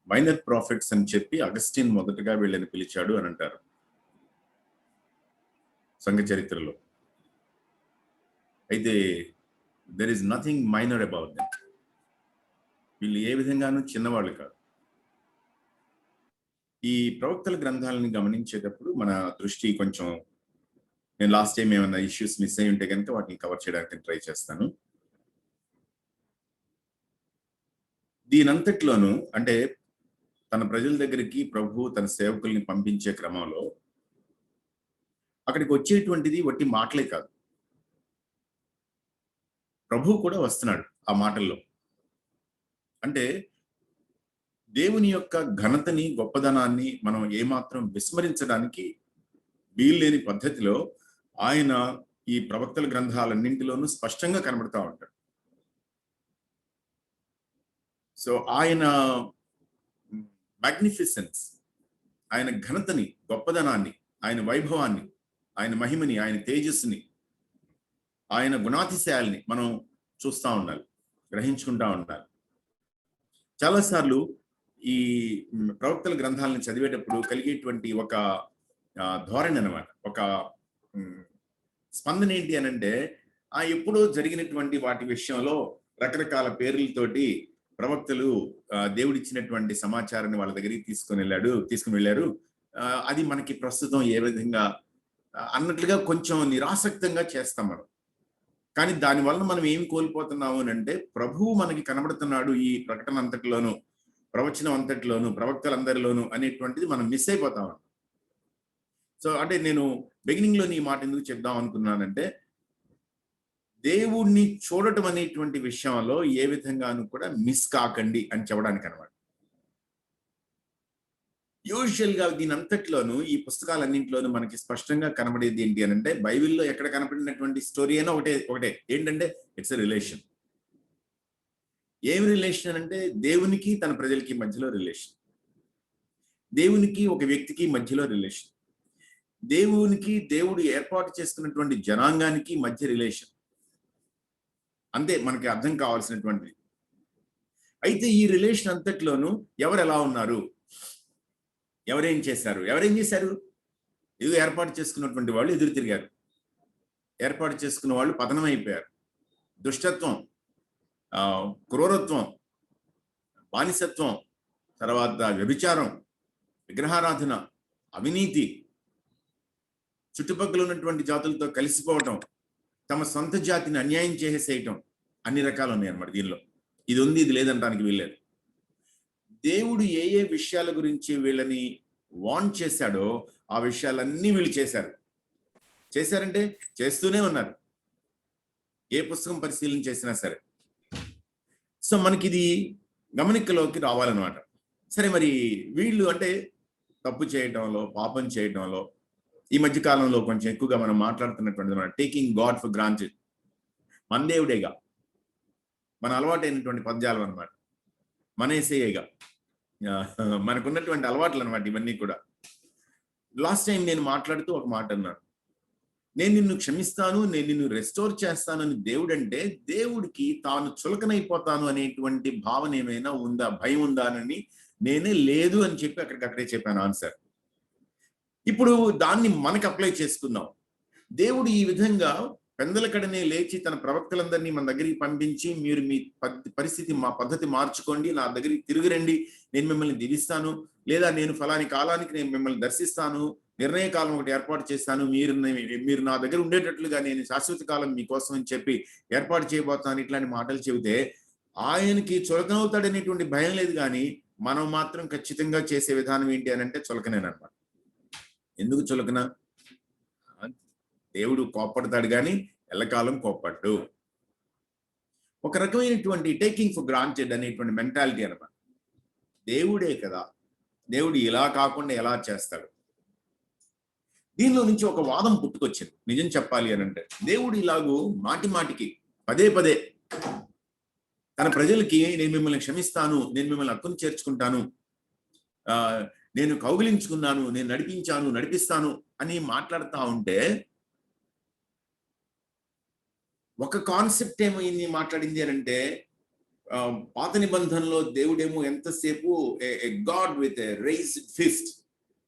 Minor profits అని చెప్పి Augustine మొదటగా వీళ్ళని పిలిచాడు అని అంటారు సంఘ చరిత్రలో. అయితే there is nothing minor about them. వీళ్ళు ఏ విధంగానూ చిన్నవాళ్ళు కాదు. ఈ ప్రవక్తల గ్రంథాలను గమనించేటప్పుడు మన దృష్టి కొంచెం, నేను లాస్ట్ టైం ఏమైనా ఇష్యూస్ మిస్ అయి ఉంటే కనుక వాటిని కవర్ చేయడానికి ట్రై చేస్తాను. దీనంతట్లోనూ అంటే తన ప్రజల దగ్గరికి ప్రభు తన సేవకుల్ని పంపించే క్రమంలో అక్కడికి వచ్చేటువంటిది వట్టి మాటలే కాదు, ప్రభు కూడా వస్తున్నాడు ఆ మాటల్లో. అంటే దేవుని యొక్క ఘనతని, గొప్పదనాన్ని మనం ఏమాత్రం విస్మరించడానికి వీల్లేని పద్ధతిలో ఆయన ఈ ప్రవక్తల గ్రంథాలన్నింటిలోనూ స్పష్టంగా కనబడతా ఉంటాడు. సో ఆయన మ్యాగ్నిఫిసెన్స్, ఆయన ఘనతని, గొప్పదనాన్ని, ఆయన వైభవాన్ని, ఆయన మహిమని, ఆయన తేజస్సుని, ఆయన గుణాతిశయాల్ని మనం చూస్తూ ఉండాలి, గ్రహించుకుంటా ఉండాలి. చాలాసార్లు ఈ ప్రవక్తల గ్రంథాలను చదివేటప్పుడు కలిగేటువంటి ఒక ధోరణి అనమాట, ఒక స్పందన ఏంటి అని అంటే, ఎప్పుడో జరిగినటువంటి వాటి విషయంలో రకరకాల పేర్లతోటి ప్రవక్తలు దేవుడిచ్చినటువంటి సమాచారాన్ని వాళ్ళ దగ్గరికి తీసుకుని వెళ్ళారు, అది మనకి ప్రస్తుతం ఏ విధంగా అన్నట్లుగా కొంచెం నిరాసక్తంగా చేస్తాం మనం. కానీ దానివల్ల మనం ఏం కోల్పోతున్నాము అని అంటే, ప్రభువు మనకి కనబడుతున్నాడు ఈ ప్రకటన అంతటిలోను, ప్రవచనం అంతటిలోను, ప్రవక్తలందరిలోను అనేటువంటిది మనం మిస్ అయిపోతాం. సో అంటే నేను బిగినింగ్ లోని ఈ మాట ఎందుకు చెప్దాం అనుకున్నానంటే, దేవుణ్ణి చూడటం అనేటువంటి విషయంలో ఏ విధంగానూ కూడా మిస్ కాకండి అని చెప్పడానికి అనమాట. యూజువల్ గా దీని అంతట్లోనూ, ఈ పుస్తకాలన్నింటిలోనూ మనకి స్పష్టంగా కనబడేది ఏంటి అని అంటే, బైబిల్లో ఎక్కడ కనపడినటువంటి స్టోరీ అయినా ఒకటే ఏంటంటే, ఇట్స్ ఎ రిలేషన్. ఏమి రిలేషన్ అంటే, దేవునికి తన ప్రజలకి మధ్యలో రిలేషన్, దేవునికి ఒక వ్యక్తికి మధ్యలో రిలేషన్, దేవునికి దేవుడు ఏర్పాటు చేసుకున్నటువంటి జనాంగానికి మధ్య రిలేషన్. అంతే మనకి అర్థం కావాల్సినటువంటిది. అయితే ఈ రిలేషన్ అంతట్లోనూ ఎవరు ఎలా ఉన్నారు, ఎవరేం చేశారు, ఇది ఏర్పాటు చేసుకున్నటువంటి వాళ్ళు ఎదురు తిరిగారు, ఏర్పాటు చేసుకున్న వాళ్ళు పతనం అయిపోయారు. దుష్టత్వం, క్రూరత్వం, బానిసత్వం, తర్వాత వ్యభిచారం, విగ్రహారాధన, అవినీతి, చుట్టుపక్కల ఉన్నటువంటి జాతులతో కలిసిపోవటం, తమ సొంత జాతిని అన్యాయం చేసేసేయటం, అన్ని రకాలు ఉన్నాయి అన్నమాట దీనిలో. ఇది ఉంది, ఇది లేదంటానికి వీల్లేదు. దేవుడు ఏ ఏ విషయాల గురించి వీళ్ళని వార్న్ చేశాడో ఆ విషయాలన్నీ వీళ్ళు చేశారంటే చేస్తూనే ఉన్నారు, ఏ పుస్తకం పరిశీలన చేసినా సరే. సో మనకి ఇది గమనికలోకి రావాలన్నమాట. సరే, మరి వీళ్ళు అంటే తప్పు చేయటంలో, పాపం చేయటంలో ఈ మధ్య కాలంలో కొంచెం ఎక్కువగా మనం మాట్లాడుతున్నటువంటి టేకింగ్ గాడ్ ఫర్ గ్రాంటెడ్, మన దేవుడేగా, మన అలవాటైనటువంటి పద్యాలు అనమాట, మనేసేయేగా, మనకున్నటువంటి అలవాట్లు అనమాట ఇవన్నీ కూడా. లాస్ట్ టైం నేను మాట్లాడుతూ ఒక మాట అన్నాను, నేను నిన్ను క్షమిస్తాను, నేను నిన్ను రెస్టోర్ చేస్తాను అని దేవుడంటే, దేవుడికి తాను చులకనైపోతాను అనేటువంటి భావన ఏమైనా ఉందా, భయం ఉందా అని నేనే లేదు అని చెప్పి అక్కడికక్కడే చెప్పాను ఆన్సర్. ఇప్పుడు దాన్ని మనకు అప్లై చేసుకుందాం. దేవుడు ఈ విధంగా పెందలకడనే లేచి తన ప్రవక్తలందరినీ మన దగ్గరికి పంపించి, మీరు మీ పరిస్థితి, మా పద్ధతి మార్చుకోండి, నా దగ్గరికి తిరిగి రండి, నేను మిమ్మల్ని దీవిస్తాను, లేదా నేను ఫలాని కాలానికి నేను మిమ్మల్ని దర్శిస్తాను, నిర్ణయ కాలం ఒకటి ఏర్పాటు చేస్తాను, మీరు నా దగ్గర ఉండేటట్లుగా నేను శాశ్వత కాలం మీకోసం అని చెప్పి ఏర్పాటు చేయబోతాను, ఇట్లాంటి మాటలు చెబితే ఆయనకి చులకనవుతాడనేటువంటి భయం లేదు. కానీ మనం మాత్రం ఖచ్చితంగా చేసే విధానం ఏంటి అని అంటే చులకనేనమాట. ఎందుకు చులకన? దేవుడు కోప్పడతాడు కానీ ఎల్లకాలం కోప్పడ్డు. ఒక రకమైనటువంటి టేకింగ్ ఫర్ గ్రాంటెడ్ అనేటువంటి మెంటాలిటీ అనమాట. దేవుడే కదా, దేవుడు ఇలా కాకుండా ఎలా చేస్తాడు? దీనిలో నుంచి ఒక వాదం పుట్టుకొచ్చింది నిజం చెప్పాలి అని అంటే. దేవుడు ఇలాగూ మాటి మాటికి పదే తన ప్రజలకి నేను మిమ్మల్ని క్షమిస్తాను, నేను మిమ్మల్ని హక్కును చేర్చుకుంటాను, నేను కౌగిలించుకున్నాను, నేను నడిపిస్తాను అని మాట్లాడుతూ ఉంటే, ఒక కాన్సెప్ట్ ఏమైంది మాట్లాడింది అని అంటే, పాత నిబంధనలో దేవుడేమో ఎంతసేపు గాడ్ విత్ రైజ్డ్ ఫిస్ట్,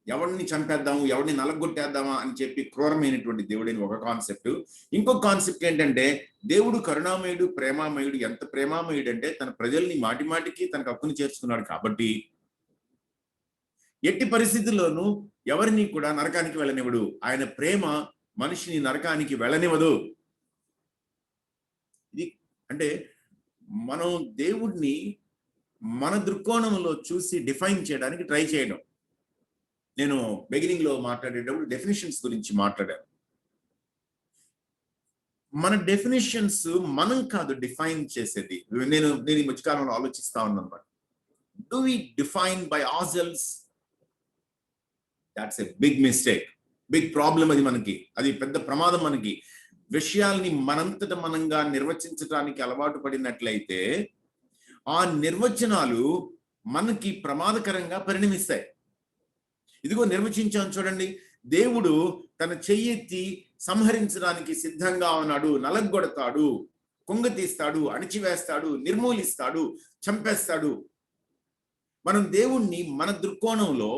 ఎవరిని చంపేద్దాము, ఎవరిని నలగొట్టేద్దామా అని చెప్పి క్రూరమైనటువంటి దేవుడని ఒక కాన్సెప్ట్. ఇంకొక కాన్సెప్ట్ ఏంటంటే, దేవుడు కరుణామయుడు, ప్రేమామయుడు. ఎంత ప్రేమామయుడు అంటే తన ప్రజల్ని మాటి మాటికి తనకు హక్కును చేర్చుకున్నాడు కాబట్టి ఎట్టి పరిస్థితుల్లోనూ ఎవరిని కూడా నరకానికి వెళ్ళనివ్వడు. ఆయన ప్రేమ మనిషిని నరకానికి వెళ్ళనివ్వదు. ఇది అంటే మనం దేవుడిని మన దృక్కోణంలో చూసి డిఫైన్ చేయడానికి ట్రై చేయడం. నేను బిగినింగ్ లో మాట్లాడేటప్పుడు డెఫినేషన్స్ గురించి మాట్లాడాను. మన డెఫినేషన్స్ మనం కాదు డిఫైన్ చేసేది. నేను ఈ మధ్యకాలంలో ఆలోచిస్తా ఉన్నాను అన్నమాట. Do we define by ourselves? That's a big mistake, big problem. అది పెద్ద ప్రమాదం. మనకి విషయాల్ని మనంతట మనంగా నిర్వచించడానికి అలవాటు పడినట్లయితే ఆ నిర్వచనాలు మనకి ప్రమాదకరంగా పరిణమిస్తాయి. ఇదిగో నిర్వచించాను చూడండి, దేవుడు తన చెయ్యెత్తి సంహరించడానికి సిద్ధంగా ఉన్నాడు, నలగొడతాడు, కుంగతీస్తాడు, అణిచివేస్తాడు, నిర్మూలిస్తాడు, చంపేస్తాడు. మనం దేవుణ్ణి మన దృక్కోణంలో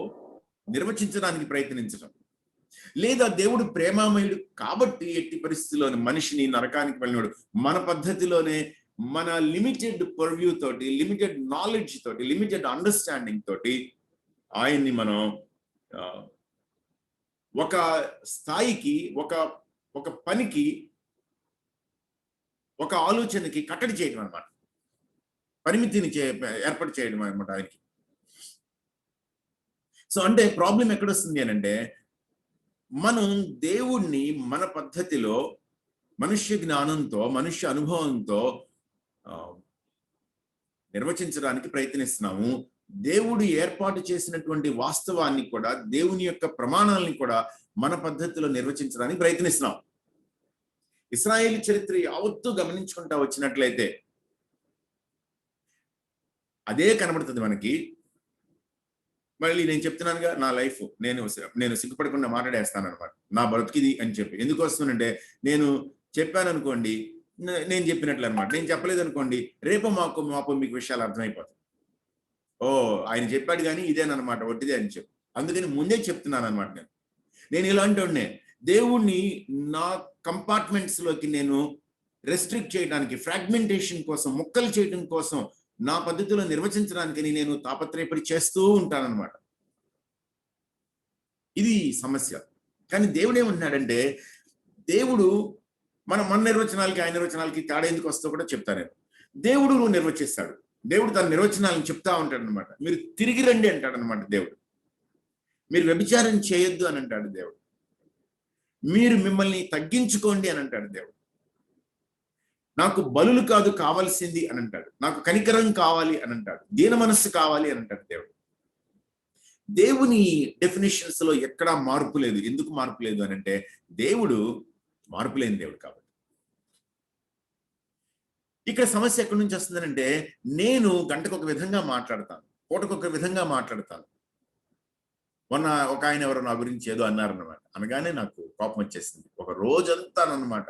నిర్వచించడానికి ప్రయత్నించడం, లేదా దేవుడు ప్రేమామయుడు కాబట్టి ఎట్టి పరిస్థితుల్లోనే మనిషిని నరకానికి వెళ్ళినాడు, మన పద్ధతిలోనే, మన లిమిటెడ్ పర్వ్యూ తోటి, లిమిటెడ్ నాలెడ్జ్ తోటి, లిమిటెడ్ అండర్స్టాండింగ్ తోటి ఆయన్ని మనం ఒక స్థాయికి, ఒక పనికి, ఒక ఆలోచనకి కట్టడి చేయడం అన్నమాట, పరిమితిని ఏర్పాటు చేయడం అనమాట ఆయనకి. సో అంటే ప్రాబ్లం ఎక్కడొస్తుంది అని అంటే, మనం దేవుణ్ణి మన పద్ధతిలో, మనుష్య జ్ఞానంతో, మనుష్య అనుభవంతో నిర్వచించడానికి ప్రయత్నిస్తున్నాము. దేవుడు ఏర్పాటు చేసినటువంటి వాస్తవాన్ని కూడా, దేవుని యొక్క ప్రమాణాలని కూడా మన పద్ధతిలో నిర్వచించడానికి ప్రయత్నిస్తున్నాం. ఇశ్రాయేలు చరిత్ర యావత్తు గమనించుకుంటా వచ్చినట్లయితే అదే కనబడుతుంది మనకి. మళ్ళీ నేను చెప్తున్నానుగా, నా లైఫ్ నేను సిగ్గుపడకుండా మాట్లాడేస్తాను అనమాట, నా బ్రతికిది అని చెప్పి. ఎందుకు వస్తుందంటే, నేను చెప్పాను అనుకోండి, నేను చెప్పినట్లు అనమాట. నేను చెప్పలేదు అనుకోండి, రేపు మాపు మీకు విషయాలు అర్థమైపోతాయి. ఓ ఆయన చెప్పాడు కానీ ఇదేనమాట, ఒట్టిదే అని చెప్పి. అందుకని ముందే చెప్తున్నాను అనమాట. నేను ఇలాంటి వాడినే. దేవుణ్ణి నా కంపార్ట్మెంట్స్ లోకి నేను రెస్ట్రిక్ట్ చేయడానికి, ఫ్రాగ్మెంటేషన్ కోసం, ముక్కలు చేయడం కోసం, నా పద్ధతిలో నిర్వచించడానికి నేను తాపత్రయపడి చేస్తూ ఉంటానన్నమాట. ఇది సమస్య. కానీ దేవుడు ఏమంటున్నాడంటే, దేవుడు మన నిర్వచనాలకి ఆయన నిర్వచనాలకి తేడా ఎందుకు వస్తో కూడా చెప్తాను. దేవుడు నువ్వు నిర్వచిస్తాడు. దేవుడు తన నిర్వచనాలను చెప్తా ఉంటాడు అనమాట. మీరు తిరిగి రండి అంటాడు అనమాట దేవుడు. మీరు వ్యభిచారం చేయొద్దు అని అంటాడు దేవుడు. మీరు మిమ్మల్ని తగ్గించుకోండి అని అంటాడు దేవుడు. నాకు బలులు కాదు కావాల్సింది అని అంటాడు. నాకు కనికరం కావాలి అని అంటాడు. దీన మనస్సు కావాలి అని అంటాడు దేవుడు. దేవుని డెఫినేషన్స్ లో ఎక్కడా మార్పు లేదు. ఎందుకు మార్పు లేదు అని అంటే, దేవుడు మార్పు లేని దేవుడు కాబట్టి. ఇక్కడ సమస్య ఎక్కడి నుంచి వస్తుందనంటే, నేను గంటకు ఒక విధంగా మాట్లాడతాను, పూటకు ఒక విధంగా మాట్లాడతాను. మొన్న ఒక ఆయన ఎవరో నా గురించి ఏదో అన్నారన్నమాట. అనగానే నాకు కోపం వచ్చేసింది. ఒక రోజంతా అన్నమాట.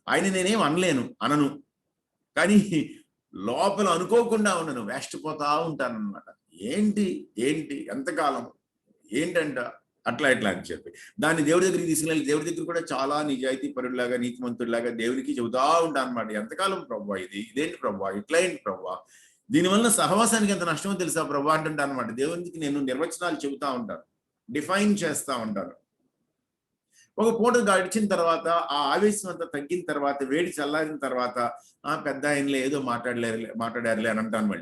ఆయన నేనేం అనను, కానీ లోపల అనుకోకుండా ఉన్నాను, వేష్టపోతా ఉంటానన్నమాట. ఏంటి ఎంతకాలం ఏంటంట అట్లా అని చెప్పి దాన్ని దేవుడి దగ్గరికి తీసుకెళ్ళి, దేవుడి దగ్గర కూడా చాలా నిజాయితీ పరుడిలాగా, నీతిమంతుడిలాగా దేవుడికి చెబుతా ఉంటాను అనమాట. ఎంతకాలం ప్రభా ఇదేంటి ప్రభా, ఇట్లా ఏంటి ప్రభా, దీనివల్ల సహవాసానికి ఎంత నష్టమో తెలుసా ప్రభా అంటుంటా అనమాట. దేవునికి నేను నిర్వచనాలు చెబుతా ఉంటాను, డిఫైన్ చేస్తా ఉంటాను. ఒక పూట గడిచిన తర్వాత, ఆ ఆవేశం అంతా తగ్గిన తర్వాత, వేడి చల్లారిన తర్వాత, పెద్ద ఆయనలే ఏదో మాట్లాడారులే అని అంటాను.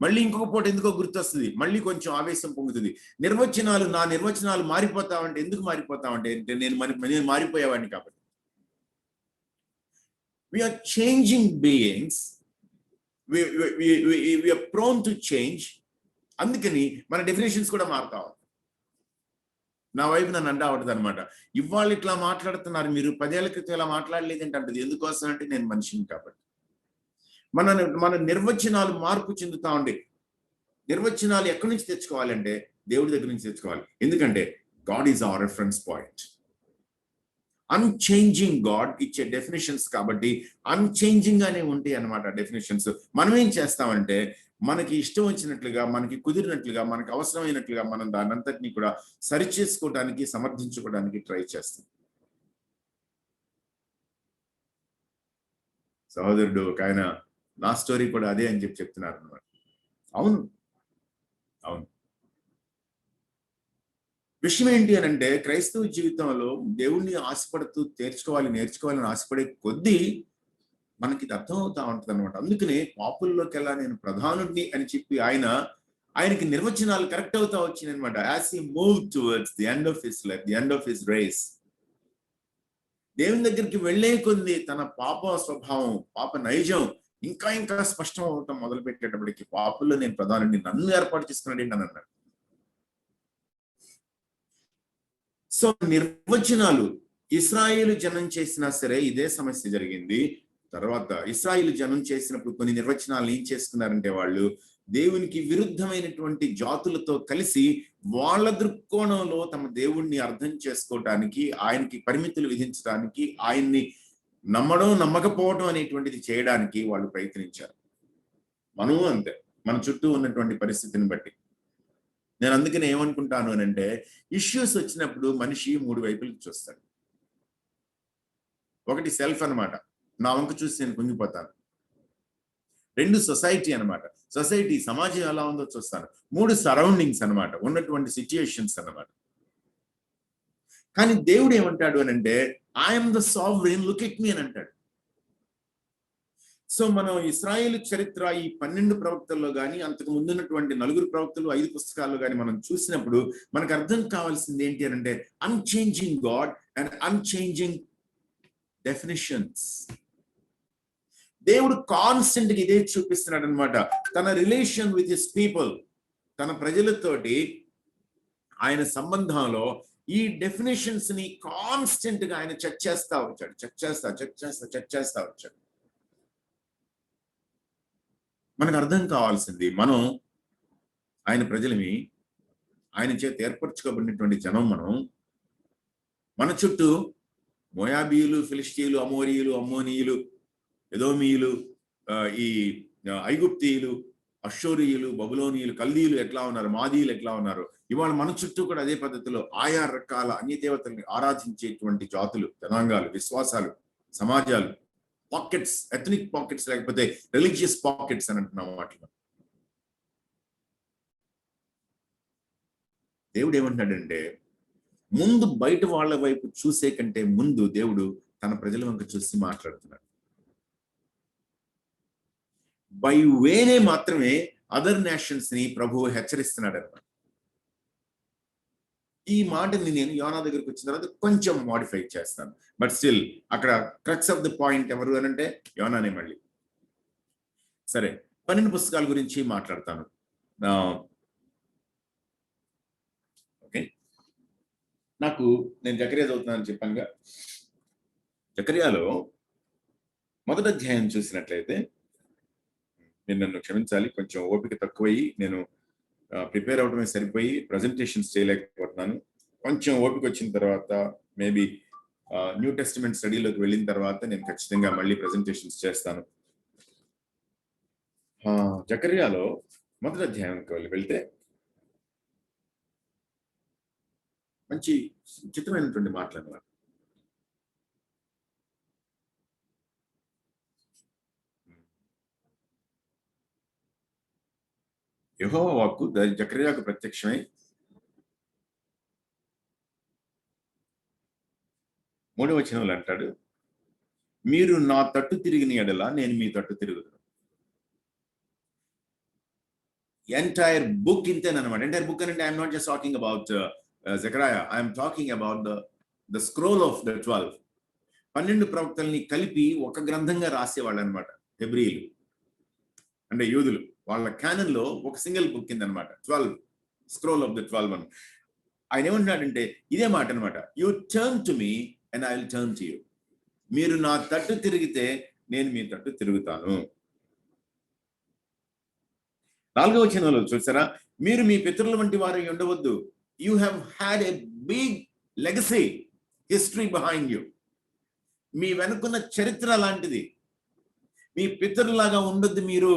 మళ్ళీ ఇంకొక పూట ఎందుకో గుర్తొస్తుంది, మళ్ళీ కొంచెం ఆవేశం పొంగుతుంది. నా నిర్వచనాలు మారిపోతావంటే ఎందుకు మారిపోతావంటే, నేను మారిపోయేవాడిని కాబట్టి. We're changing beings, we're prone to change. అందుకని మన డెఫినేషన్స్ కూడా మారుతాం. నా వైపు నన్ను అంటా ఉంటుంది అనమాట, ఇవాళ ఇట్లా మాట్లాడుతున్నారు మీరు, 10 ఏళ్ల క్రితం ఇలా మాట్లాడలేదంటే అంటది. ఎందుకోసం అంటే నేను మనిషిని కాబట్టి. మన నిర్వచనాలు మార్పు చెందుతా ఉండే. నిర్వచనాలు ఎక్కడి నుంచి తెచ్చుకోవాలంటే దేవుడి దగ్గర నుంచి తెచ్చుకోవాలి. ఎందుకంటే God is our reference point. Unchanging God ఇచ్చే డెఫినేషన్స్ కాబట్టి అన్చేంజింగ్ గానే ఉంటాయి అన్నమాట డెఫినేషన్స్. మనం ఏం చేస్తామంటే మనకి ఇష్టం వచ్చినట్లుగా, మనకి కుదిరినట్లుగా, మనకు అవసరమైనట్లుగా మనం దాని అంతటినీ కూడా సరిచేసుకోవడానికి, సమర్థించుకోవడానికి ట్రై చేస్తాం. సహోదరుడు ఒక ఆయన నా స్టోరీ కూడా అదే అని చెప్తున్నారు అన్నమాట. అవును, అవును. విషయం ఏంటి అని అంటే క్రైస్తవ జీవితంలో దేవుణ్ణి ఆశపడుతూ నేర్చుకోవాలని ఆశపడే కొద్దీ మనకి ఇది అర్థం అవుతా ఉంటది అనమాట. అందుకనే పాపుల్లోకెల్లా నేను ప్రధానుడిని అని చెప్పి ఆయనకి నిర్వచనాలు కరెక్ట్ అవుతా వచ్చినాయి అనమాట. As he move towards the end of his life, the end of his race, దేవుని దగ్గరికి వెళ్లే కొద్ది తన పాప స్వభావం, పాప నైజం ఇంకా ఇంకా స్పష్టం అవటం మొదలు పెట్టేటప్పటికి పాపుల్లో నేను ప్రధానుడిని, నన్ను ఏర్పాటు చేసుకున్నాడు ఏంటి అని అన్నాడు. సో నిర్వచనాలు ఇశ్రాయేలు జనం చేసినా సరే ఇదే సమస్య జరిగింది. తర్వాత ఇశ్రాయేలు జనం చేసినప్పుడు కొన్ని నిర్వచనాలు ఏం చేసుకున్నారంటే వాళ్ళు దేవునికి విరుద్ధమైనటువంటి జాతులతో కలిసి వాళ్ళ దృక్కోణంలో తమ దేవుణ్ణి అర్థం చేసుకోవటానికి, ఆయనకి పరిమితులు విధించడానికి, ఆయన్ని నమ్మడం నమ్మకపోవడం అనేటువంటిది చేయడానికి వాళ్ళు ప్రయత్నించారు. మనము అంతే, మన చుట్టూ ఉన్నటువంటి పరిస్థితిని బట్టి. నేను అందుకని ఏమనుకుంటాను అని అంటే ఇష్యూస్ వచ్చినప్పుడు మనిషి 3 వైపులకు చూస్తాడు. ఒకటి సెల్ఫ్ అన్నమాట, నా వంక చూసి నేను కుంగిపోతాను. 2 సొసైటీ అన్నమాట, సొసైటీ సమాజం ఎలా ఉందో చూస్తాను. 3 సరౌండింగ్స్ అన్నమాట, ఉన్నటువంటి సిచ్యుయేషన్స్ అన్నమాట. కానీ దేవుడు ఏమంటాడు అని అంటే I'm the sovereign, look at me అని అంటాడు. సో మనం ఇశ్రాయేలు చరిత్ర ఈ 12 ప్రవక్తల్లో కానీ, అంతకు ముందున్నటువంటి 4 ప్రవక్తలు 5 పుస్తకాల్లో కానీ మనం చూసినప్పుడు మనకు అర్థం కావాల్సింది ఏంటి అని అంటే unchanging God and unchanging definitions. దేవుడు కాన్స్టెంట్ గా ఇదే చూపిస్తున్నాడు అనమాట. తన రిలేషన్ విత్ హిస్ పీపుల్, తన ప్రజలతోటి ఆయన సంబంధంలో ఈ డెఫినేషన్స్ ని కాన్స్టెంట్ గా ఆయన చెక్ చేస్తా వచ్చాడు. మనకు అర్థం కావాల్సింది, మనం ఆయన ప్రజలమి, ఆయన చేత ఏర్పరచుకోబడినటువంటి జనం. మన చుట్టూ మోయాబీయులు, ఫిలిష్తీయులు, అమోరీయులు, అమ్మోనీయులు, ఎదోమీయులు, ఈ ఐగుప్తీయులు, అషూరీయులు, బబులోనీయులు, కల్దీయులు ఎట్లా ఉన్నారు, మాదీయులు ఎట్లా ఉన్నారు, ఇవాళ మన చుట్టూ కూడా అదే పద్ధతిలో ఆయా రకాల అన్య దేవతల్ని ఆరాధించేటువంటి జాతులు, జనాంగాలు, విశ్వాసాలు, సమాజాలు, పాకెట్స్, ఎథనిక్ పాకెట్స్, లేకపోతే రిలీజియస్ పాకెట్స్ అని అంటున్నాం వాటిలో. దేవుడు ఏమంటున్నాడంటే ముందు బయట వాళ్ళ వైపు చూసే కంటే ముందు దేవుడు తన ప్రజల వంక చూసి మాట్లాడుతున్నాడు. బై వేనే మాత్రమే అదర్ నేషన్స్ ని ప్రభువు హెచ్చరిస్తున్నాడు అన్నమాట. ఈ మాటని నేను యోనా దగ్గరికి వచ్చిన తర్వాత కొంచెం మోడిఫై చేస్తాను, బట్ స్టిల్ అక్కడ క్రక్స్ ఆఫ్ ది పాయింట్ ఎవరు అని అంటే యోనానే. మళ్ళీ సరే, 12 పుస్తకాల గురించి మాట్లాడతాను. ఓకే, నేను జకర్యా చదువుతున్నానని చెప్పానుగా. జకర్యాలో 1వ అధ్యాయం చూసినట్లయితే, మీరు నన్ను క్షమించాలి, కొంచెం ఓపిక తక్కువయ్యి నేను ప్రిపేర్ అవడమే సరిపోయి ప్రజెంటేషన్స్ చేయలేకపోతున్నాను. కొంచెం ఓపిక వచ్చిన తర్వాత, మేబీ న్యూ టెస్టిమెంట్ స్టడీలోకి వెళ్ళిన తర్వాత నేను ఖచ్చితంగా మళ్ళీ ప్రజెంటేషన్స్ చేస్తాను. జకర్యాలో 1వ అధ్యాయంకి వెళ్తే మంచి చిత్రమైనటువంటి మాటలు అన్నమాట. యెహోవా వాక్కు జకర్యాకు ప్రత్యక్షమై 3వ వచనంలో అంటాడు, మీరు నా తట్టు తిరిగిన ఎడల నేను మీ తట్టు తిరుగుతాను. ఎంటైర్ బుక్ ఇంతేనమాట. ఎంటైర్ బుక్ అంటే I'm not just talking about Zechariah, I'm talking about the scroll of the 12. 12 ప్రవక్తల్ని కలిపి ఒక గ్రంథంగా రాసేవాళ్ళు అనమాట హెబ్రీయులు, అంటే యూదులు. వాళ్ళ క్యానన్ లో ఒక సింగిల్ బుక్ కింద అనమాట 12, స్క్రోల్ ఆఫ్ ద 12 అని. ఆయన ఏమంటున్నాడంటే ఇదే మాట అనమాట, U turn to me and I will turn to you. మీరు నా తట్టు తిరిగితే నేను మీ తట్టు తిరుగుతాను. 4వ వచనంలో చూసారా, మీరు మీ పితరుల వంటి వారు ఉండవద్దు. You have had a big legacy history behind you. మీ వెనుకున్న చరిత్ర లాంటిది. మీ పితరులాగా ఉండొద్దు మీరు.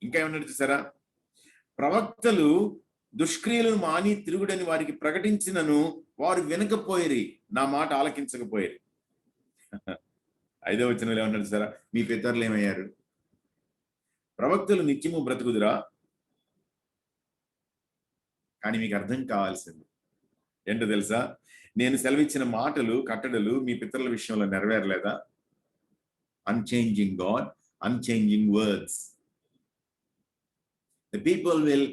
ఇంకా ఏమన్నా చూసారా? ప్రవక్తలు దుష్క్రియలను మాని తిరుగుడని వారికి ప్రకటించినను వారు వినకపోయిరి, నా మాట ఆలకించకపోయిరి. 5వ వచనంలో ఏమన్నాడు చూసారా? మీ పితరులు ఏమయ్యారు? ప్రవక్తలు నిత్యము బ్రతుకుదురా? కానీ మీకు అర్థం కావాల్సింది ఏంటో తెలుసా? నేను సెలవిచ్చిన మాటలు, కట్టడలు మీ పితరుల విషయంలో నెరవేరలేదా? Unchanging God, unchanging words. The people will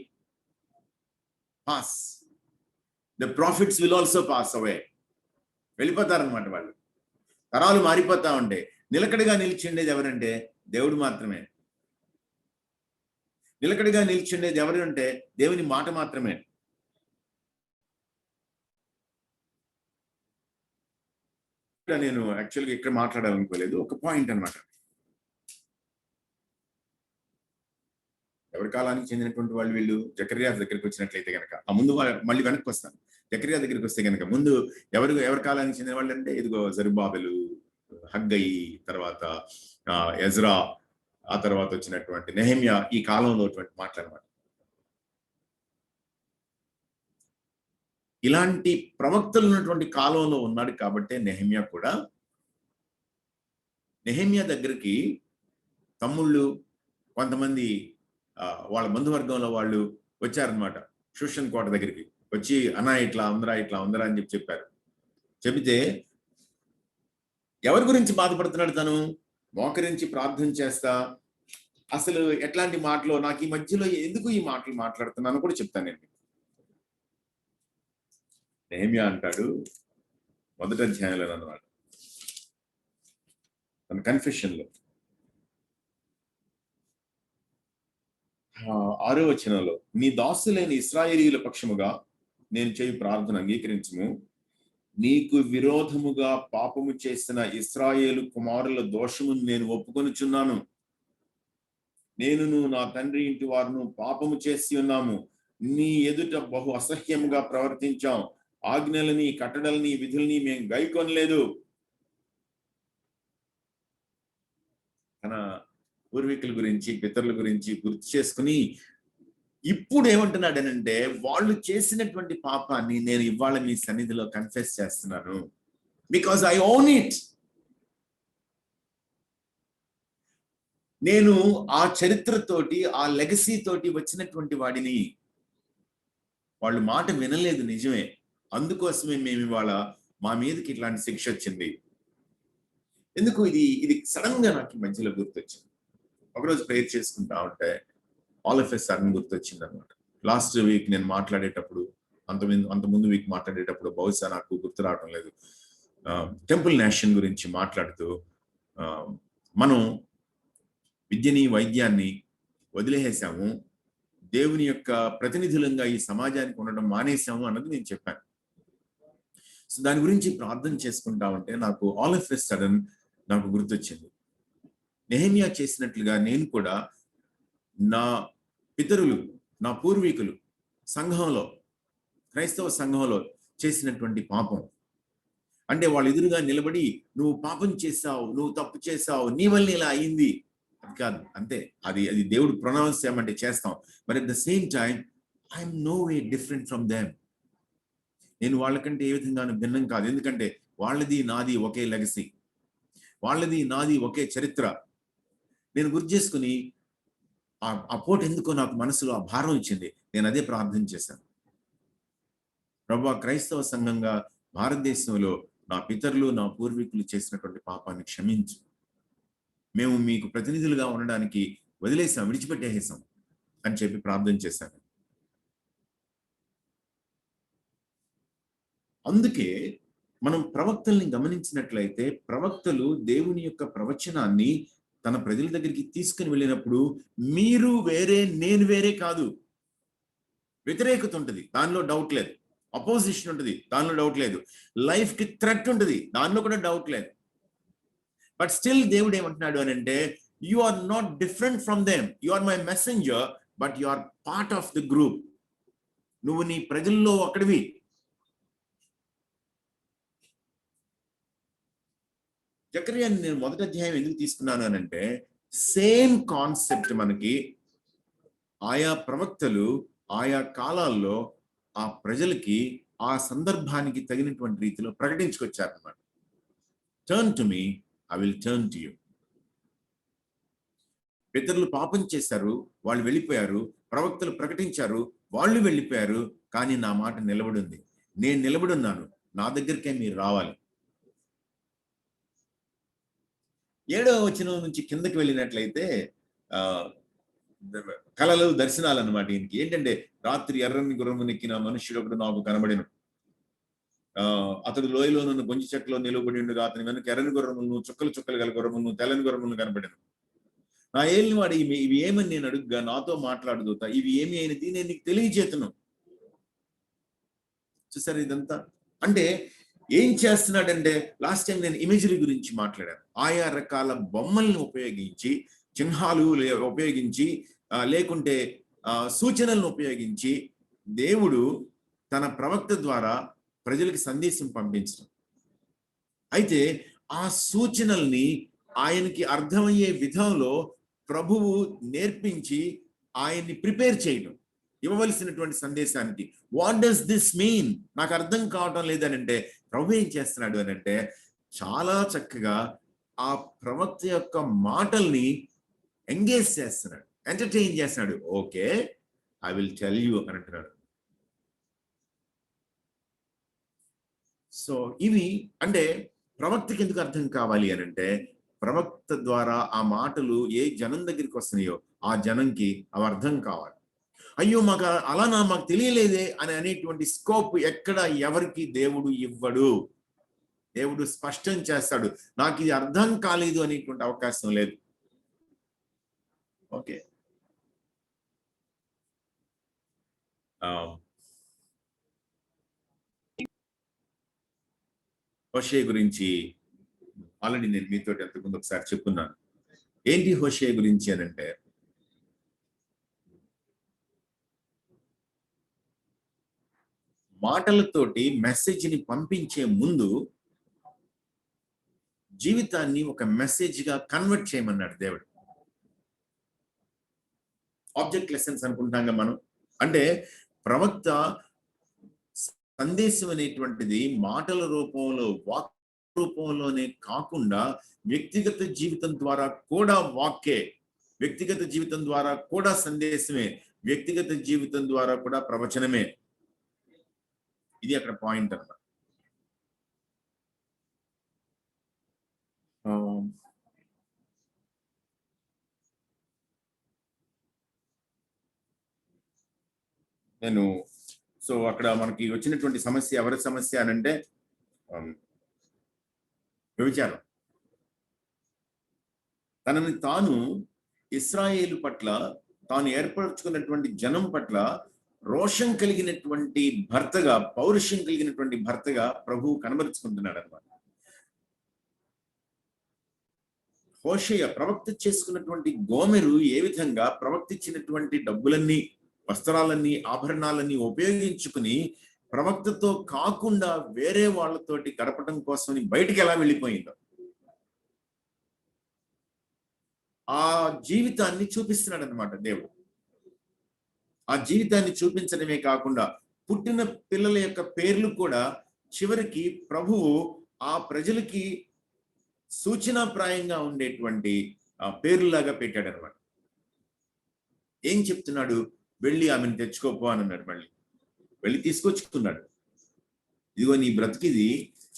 pass. The prophets will also pass away. వెళ్ళిపోతారనమాట వాళ్ళు. తరాలు మారిపోతా ఉంటే నిలకడగా నిలిచిండేది ఎవరంటే దేవుడు మాత్రమే. నిలకడగా నిలిచిండేది ఎవరు అంటే దేవుని మాట మాత్రమే. నేను యాక్చువల్గా ఇక్కడ మాట్లాడాలనుకోలేదు, ఒక పాయింట్ అనమాట. ఎవరి కాలానికి చెందినటువంటి వాళ్ళు వీళ్ళు? జకర్యా దగ్గరికి వచ్చినట్లయితే కనుక, ఆ ముందు మళ్ళీ వెనక్కి వస్తాను. జకర్యా దగ్గరికి వస్తే కనుక ముందు ఎవరి కాలానికి చెందిన వాళ్ళు అంటే ఇదిగో జెరుబ్బాబెలు, హగ్గయి, తర్వాత ఎజ్రా, ఆ తర్వాత వచ్చినటువంటి నెహెమ్యా, ఈ కాలంలో మాట్లాడమాట. ఇలాంటి ప్రవక్తలు ఉన్నటువంటి కాలంలో ఉన్నాడు కాబట్టే నెహెమ్యా కూడా, నెహెమ్యా దగ్గరికి తమ్ముళ్ళు కొంతమంది వాళ్ళ బంధువర్గంలో వాళ్ళు వచ్చారనమాట. షూషన్ కోట దగ్గరికి వచ్చి అన్నా ఇట్లా ఉందరా అని చెప్పారు. చెబితే ఎవరి గురించి బాధపడుతున్నాడు తను? మోకరించి ప్రార్థన చేస్తా, అసలు ఎట్లాంటి మాటలు, నాకు ఈ మధ్యలో ఎందుకు ఈ మాటలు మాట్లాడుతున్నాను కూడా చెప్తాను నేను. నెహెమ్యా అంటాడు 1వ అధ్యాయంలో అన్నమాట, తన కన్ఫెషన్లో 6వ వచనంలో, నీ దాసులైన ఇశ్రాయేలీయుల పక్షముగా నేను చేయు ప్రార్థన అంగీకరించుము. నీకు విరోధముగా పాపము చేసిన ఇశ్రాయేలు కుమారుల దోషమును నేను ఒప్పుకొనుచున్నాను. నేనును నా తండ్రి ఇంటి వారును పాపము చేసి ఉన్నాము. నీ ఎదుట బహు అసహ్యముగా ప్రవర్తించాం. ఆజ్ఞలని, కట్టడలని, విధుల్ని మేము గైకొనలేదు. తన పూర్వీకుల గురించి, పితరుల గురించి గుర్తు చేసుకుని ఇప్పుడు ఏమంటున్నాడనంటే, వాళ్ళు చేసినటువంటి పాపాన్ని నేను ఇవాళ మీ సన్నిధిలో కన్ఫెస్ చేస్తున్నాను. Because I own it. నేను ఆ చరిత్రతోటి, ఆ లెగసీ తోటి వచ్చినటువంటి వాడిని. వాళ్ళు మాట వినలేదు, నిజమే. అందుకోసమే మేము ఇవాళ మా మీదకి ఇట్లాంటి శిక్ష వచ్చింది. ఎందుకు ఇది సడన్ గా నాకు మధ్యలో గుర్తొచ్చింది. ఒకరోజు ప్రేయర్ చేసుకుంటా ఉంటే ఆల్ ఆఫ్ ఎ సడన్ గుర్తొచ్చింది అనమాట. లాస్ట్ వీక్ నేను మాట్లాడేటప్పుడు, అంతకుముందు వీక్ మాట్లాడేటప్పుడు, బహుశా నాకు గుర్తు రావడం లేదు, టెంపుల్ నేషన్ గురించి మాట్లాడుతూ మనం విద్యని, వైద్యాన్ని వదిలేసాము, దేవుని యొక్క ప్రతినిధులంగా ఈ సమాజానికి ఉండడం మానేసాము అన్నది నేను చెప్పాను. సో దాని గురించి ప్రార్థన చేసుకుంటా ఉంటే నాకు ఆల్ ఆఫ్ ఎ సడన్ నాకు గుర్తొచ్చింది, నెహెమ్యా చేసినట్లుగా నేను కూడా నా పితరులు, నా పూర్వీకులు సంఘంలో, క్రైస్తవ సంఘంలో చేసినటువంటి పాపం అంటే, వాళ్ళు ఎదురుగా నిలబడి నువ్వు పాపం చేశావు, నువ్వు తప్పు చేశావు, నీ వల్ల ఇలా అయింది, అది కాదు. అంతే, అది దేవుడు ప్రొనౌన్స్ చేయమంటే చేస్తాం. But at the same time I'm no way different from them. నేను వాళ్ళకంటే ఏ విధంగానూ భిన్నం కాదు. ఎందుకంటే వాళ్ళది నాది ఒకే లెగసీ, వాళ్ళది నాది ఒకే చరిత్ర. నేను గుర్తు చేసుకుని ఆ పోటు ఎందుకో నాకు మనసులో ఆ భారం ఇచ్చింది. నేను అదే ప్రార్థన చేశాను, ప్రభువా, క్రైస్తవ సంఘంగా భారతదేశంలో నా పితరులు, నా పూర్వీకులు చేసినటువంటి పాపాన్ని క్షమించు. మేము మీకు ప్రతినిధులుగా ఉండడానికి వదిలేసాం, విడిచిపెట్టేసాం అని చెప్పి ప్రార్థన చేశాను. అందుకే మనం ప్రవక్తల్ని గమనించినట్లయితే, ప్రవక్తలు దేవుని యొక్క ప్రవచనాన్ని తన ప్రజల దగ్గరికి తీసుకుని వెళ్ళినప్పుడు మీరు వేరే, నేను వేరే కాదు. వ్యతిరేకత ఉంటుంది, దానిలో డౌట్ లేదు. అపోజిషన్ ఉంటుంది, దానిలో డౌట్ లేదు. లైఫ్ కి థ్రెట్ ఉంటుంది, దానిలో కూడా డౌట్ లేదు. బట్ స్టిల్ దేవుడు ఏమంటున్నాడు అని అంటే, you are not different from them. You are my messenger, but you are part of the group. నువ్వు నీ ప్రజల్లో ఒకడివి. జకర్యాని నేను మొదటి అధ్యాయం ఎందుకు తీసుకున్నాను అని అంటే, సేమ్ కాన్సెప్ట్ మనకి ఆయా ప్రవక్తలు ఆయా కాలాల్లో ఆ ప్రజలకి ఆ సందర్భానికి తగినటువంటి రీతిలో ప్రకటించుకొచ్చారన్నమాట. Turn to me, I will turn to you. పితరులు పాపం చేశారు, వాళ్ళు వెళ్ళిపోయారు. ప్రవక్తలు ప్రకటించారు, వాళ్ళు వెళ్ళిపోయారు. కానీ నా మాట నిలబడింది. నేను నిలబడున్నాను, నా దగ్గరికే మీరు రావాలి. 7వ వచనం నుంచి కిందకి వెళ్ళినట్లయితే కళలు, దర్శనాలు అన్నమాట. ఈయనకి ఏంటంటే, రాత్రి ఎర్రని గుర్రము నెక్కిన మనుష్యుడు ఒకడు నాకు కనబడిన. అతడు లోయలో నన్ను గొంజి చెక్కలో నిలబడి ఉండగా అతని వెనక ఎర్రని గుర్రములను, చుక్కలు చుక్కలు గల గుర్రములను, తెల్లని గుర్రములను కనబడిన. నా ఏలినవాడు ఇవి ఏమని నేను అడుగ్గా నాతో మాట్లాడుదూత, ఇవి ఏమి అయినది నేను నీకు తెలియజేతును. చూసారు ఇదంతా? అంటే ఏం చేస్తున్నాడంటే, లాస్ట్ టైం నేను ఇమేజరీ గురించి మాట్లాడాను. ఆయా రకాల బొమ్మల్ని ఉపయోగించి, చిహ్నాలు ఉపయోగించి, లేకుంటే సూచనలను ఉపయోగించి దేవుడు తన ప్రవక్త ద్వారా ప్రజలకు సందేశం పంపించడం. అయితే ఆ సూచనల్ని ఆయనకి అర్థమయ్యే విధంలో ప్రభువు నేర్పించి ఆయన్ని ప్రిపేర్ చేయడం, ఇవ్వవలసినటువంటి సందేశానికి. What does this mean? నాకు అర్థం కావటం లేదనంటే ప్రభు ఏం చేస్తున్నాడు అని అంటే, చాలా చక్కగా ఆ ప్రవక్త యొక్క మాటల్ని ఎంగేజ్ చేస్తున్నాడు, ఎంటర్టైన్ చేస్తున్నాడు. Okay, I will tell you అని అంటున్నాడు. సో ఇవి అంటే ప్రవక్తకి ఎందుకు అర్థం కావాలి అని అంటే, ప్రవక్త ద్వారా ఆ మాటలు ఏ జనం దగ్గరికి వస్తున్నాయో ఆ జనంకి అవి అర్థం కావాలి. అయ్యో మాకు తెలియలేదే అని అనేటువంటి స్కోప్ ఎక్కడ ఎవరికి దేవుడు ఇవ్వడు. దేవుడు స్పష్టం చేస్తాడు, నాకు ఇది అర్థం కాలేదు అనేటువంటి అవకాశం లేదు. ఓకే, హోషే గురించి ఆల్రెడీ నేను మీతో ఎంతకుముందు ఒకసారి చెప్పున్నాను. ఏంటి హోషే గురించి అని అంటే, మాటలతోటి మెసేజ్ని పంపించే ముందు జీవితాన్ని ఒక మెసేజ్ గా కన్వర్ట్ చేయమన్నాడు దేవుడు. ఆబ్జెక్ట్ లెసన్స్ అనుకుంటాం మనం. అంటే ప్రవక్త సందేశం అనేటువంటిది మాటల రూపంలో, వాక్ రూపంలోనే కాకుండా వ్యక్తిగత జీవితం ద్వారా కూడా వాక్కే, వ్యక్తిగత జీవితం ద్వారా కూడా సందేశమే, వ్యక్తిగత జీవితం ద్వారా కూడా ప్రవచనమే. ఇది అక్కడ పాయింట్ అన్నమాట. నేను సో అక్కడ మనకి వచ్చినటువంటి సమస్య ఎవరి సమస్య అని అంటే, వ్యభిచారం. తనని తాను ఇశ్రాయేలు పట్ల, తాను ఏర్పరచుకున్నటువంటి జనం పట్ల రోషం కలిగినటువంటి భర్తగా, పౌరుషం కలిగినటువంటి భర్తగా ప్రభువు కనబరుచుకుంటున్నాడు అన్నమాట. హోషేయ ప్రవక్త చేసుకున్నటువంటి గోమెరు ఏ విధంగా ప్రవక్త ఇచ్చినటువంటి డబ్బులన్నీ, వస్త్రాలన్నీ, ఆభరణాలన్నీ ఉపయోగించుకుని ప్రవక్తతో కాకుండా వేరే వాళ్ళతోటి గడపడం కోసమని బయటికి ఎలా వెళ్ళిపోయిందో ఆ జీవితాన్ని చూపిస్తున్నాడు అన్నమాట దేవుడు. ఆ జీవితాన్ని చూపించడమే కాకుండా పుట్టిన పిల్లల యొక్క పేర్లు కూడా చివరికి ప్రభువు ఆ ప్రజలకి సూచనాప్రాయంగా ఉండేటువంటి పేర్లులాగా పెట్టాడు అనమాట. ఏం చెప్తున్నాడు? వెళ్ళి ఆమెను తెచ్చుకోపో అని అన్నాడు. మళ్ళీ వెళ్ళి తీసుకొచ్చుకున్నాడు. ఇదిగో నీ బ్రతికిది,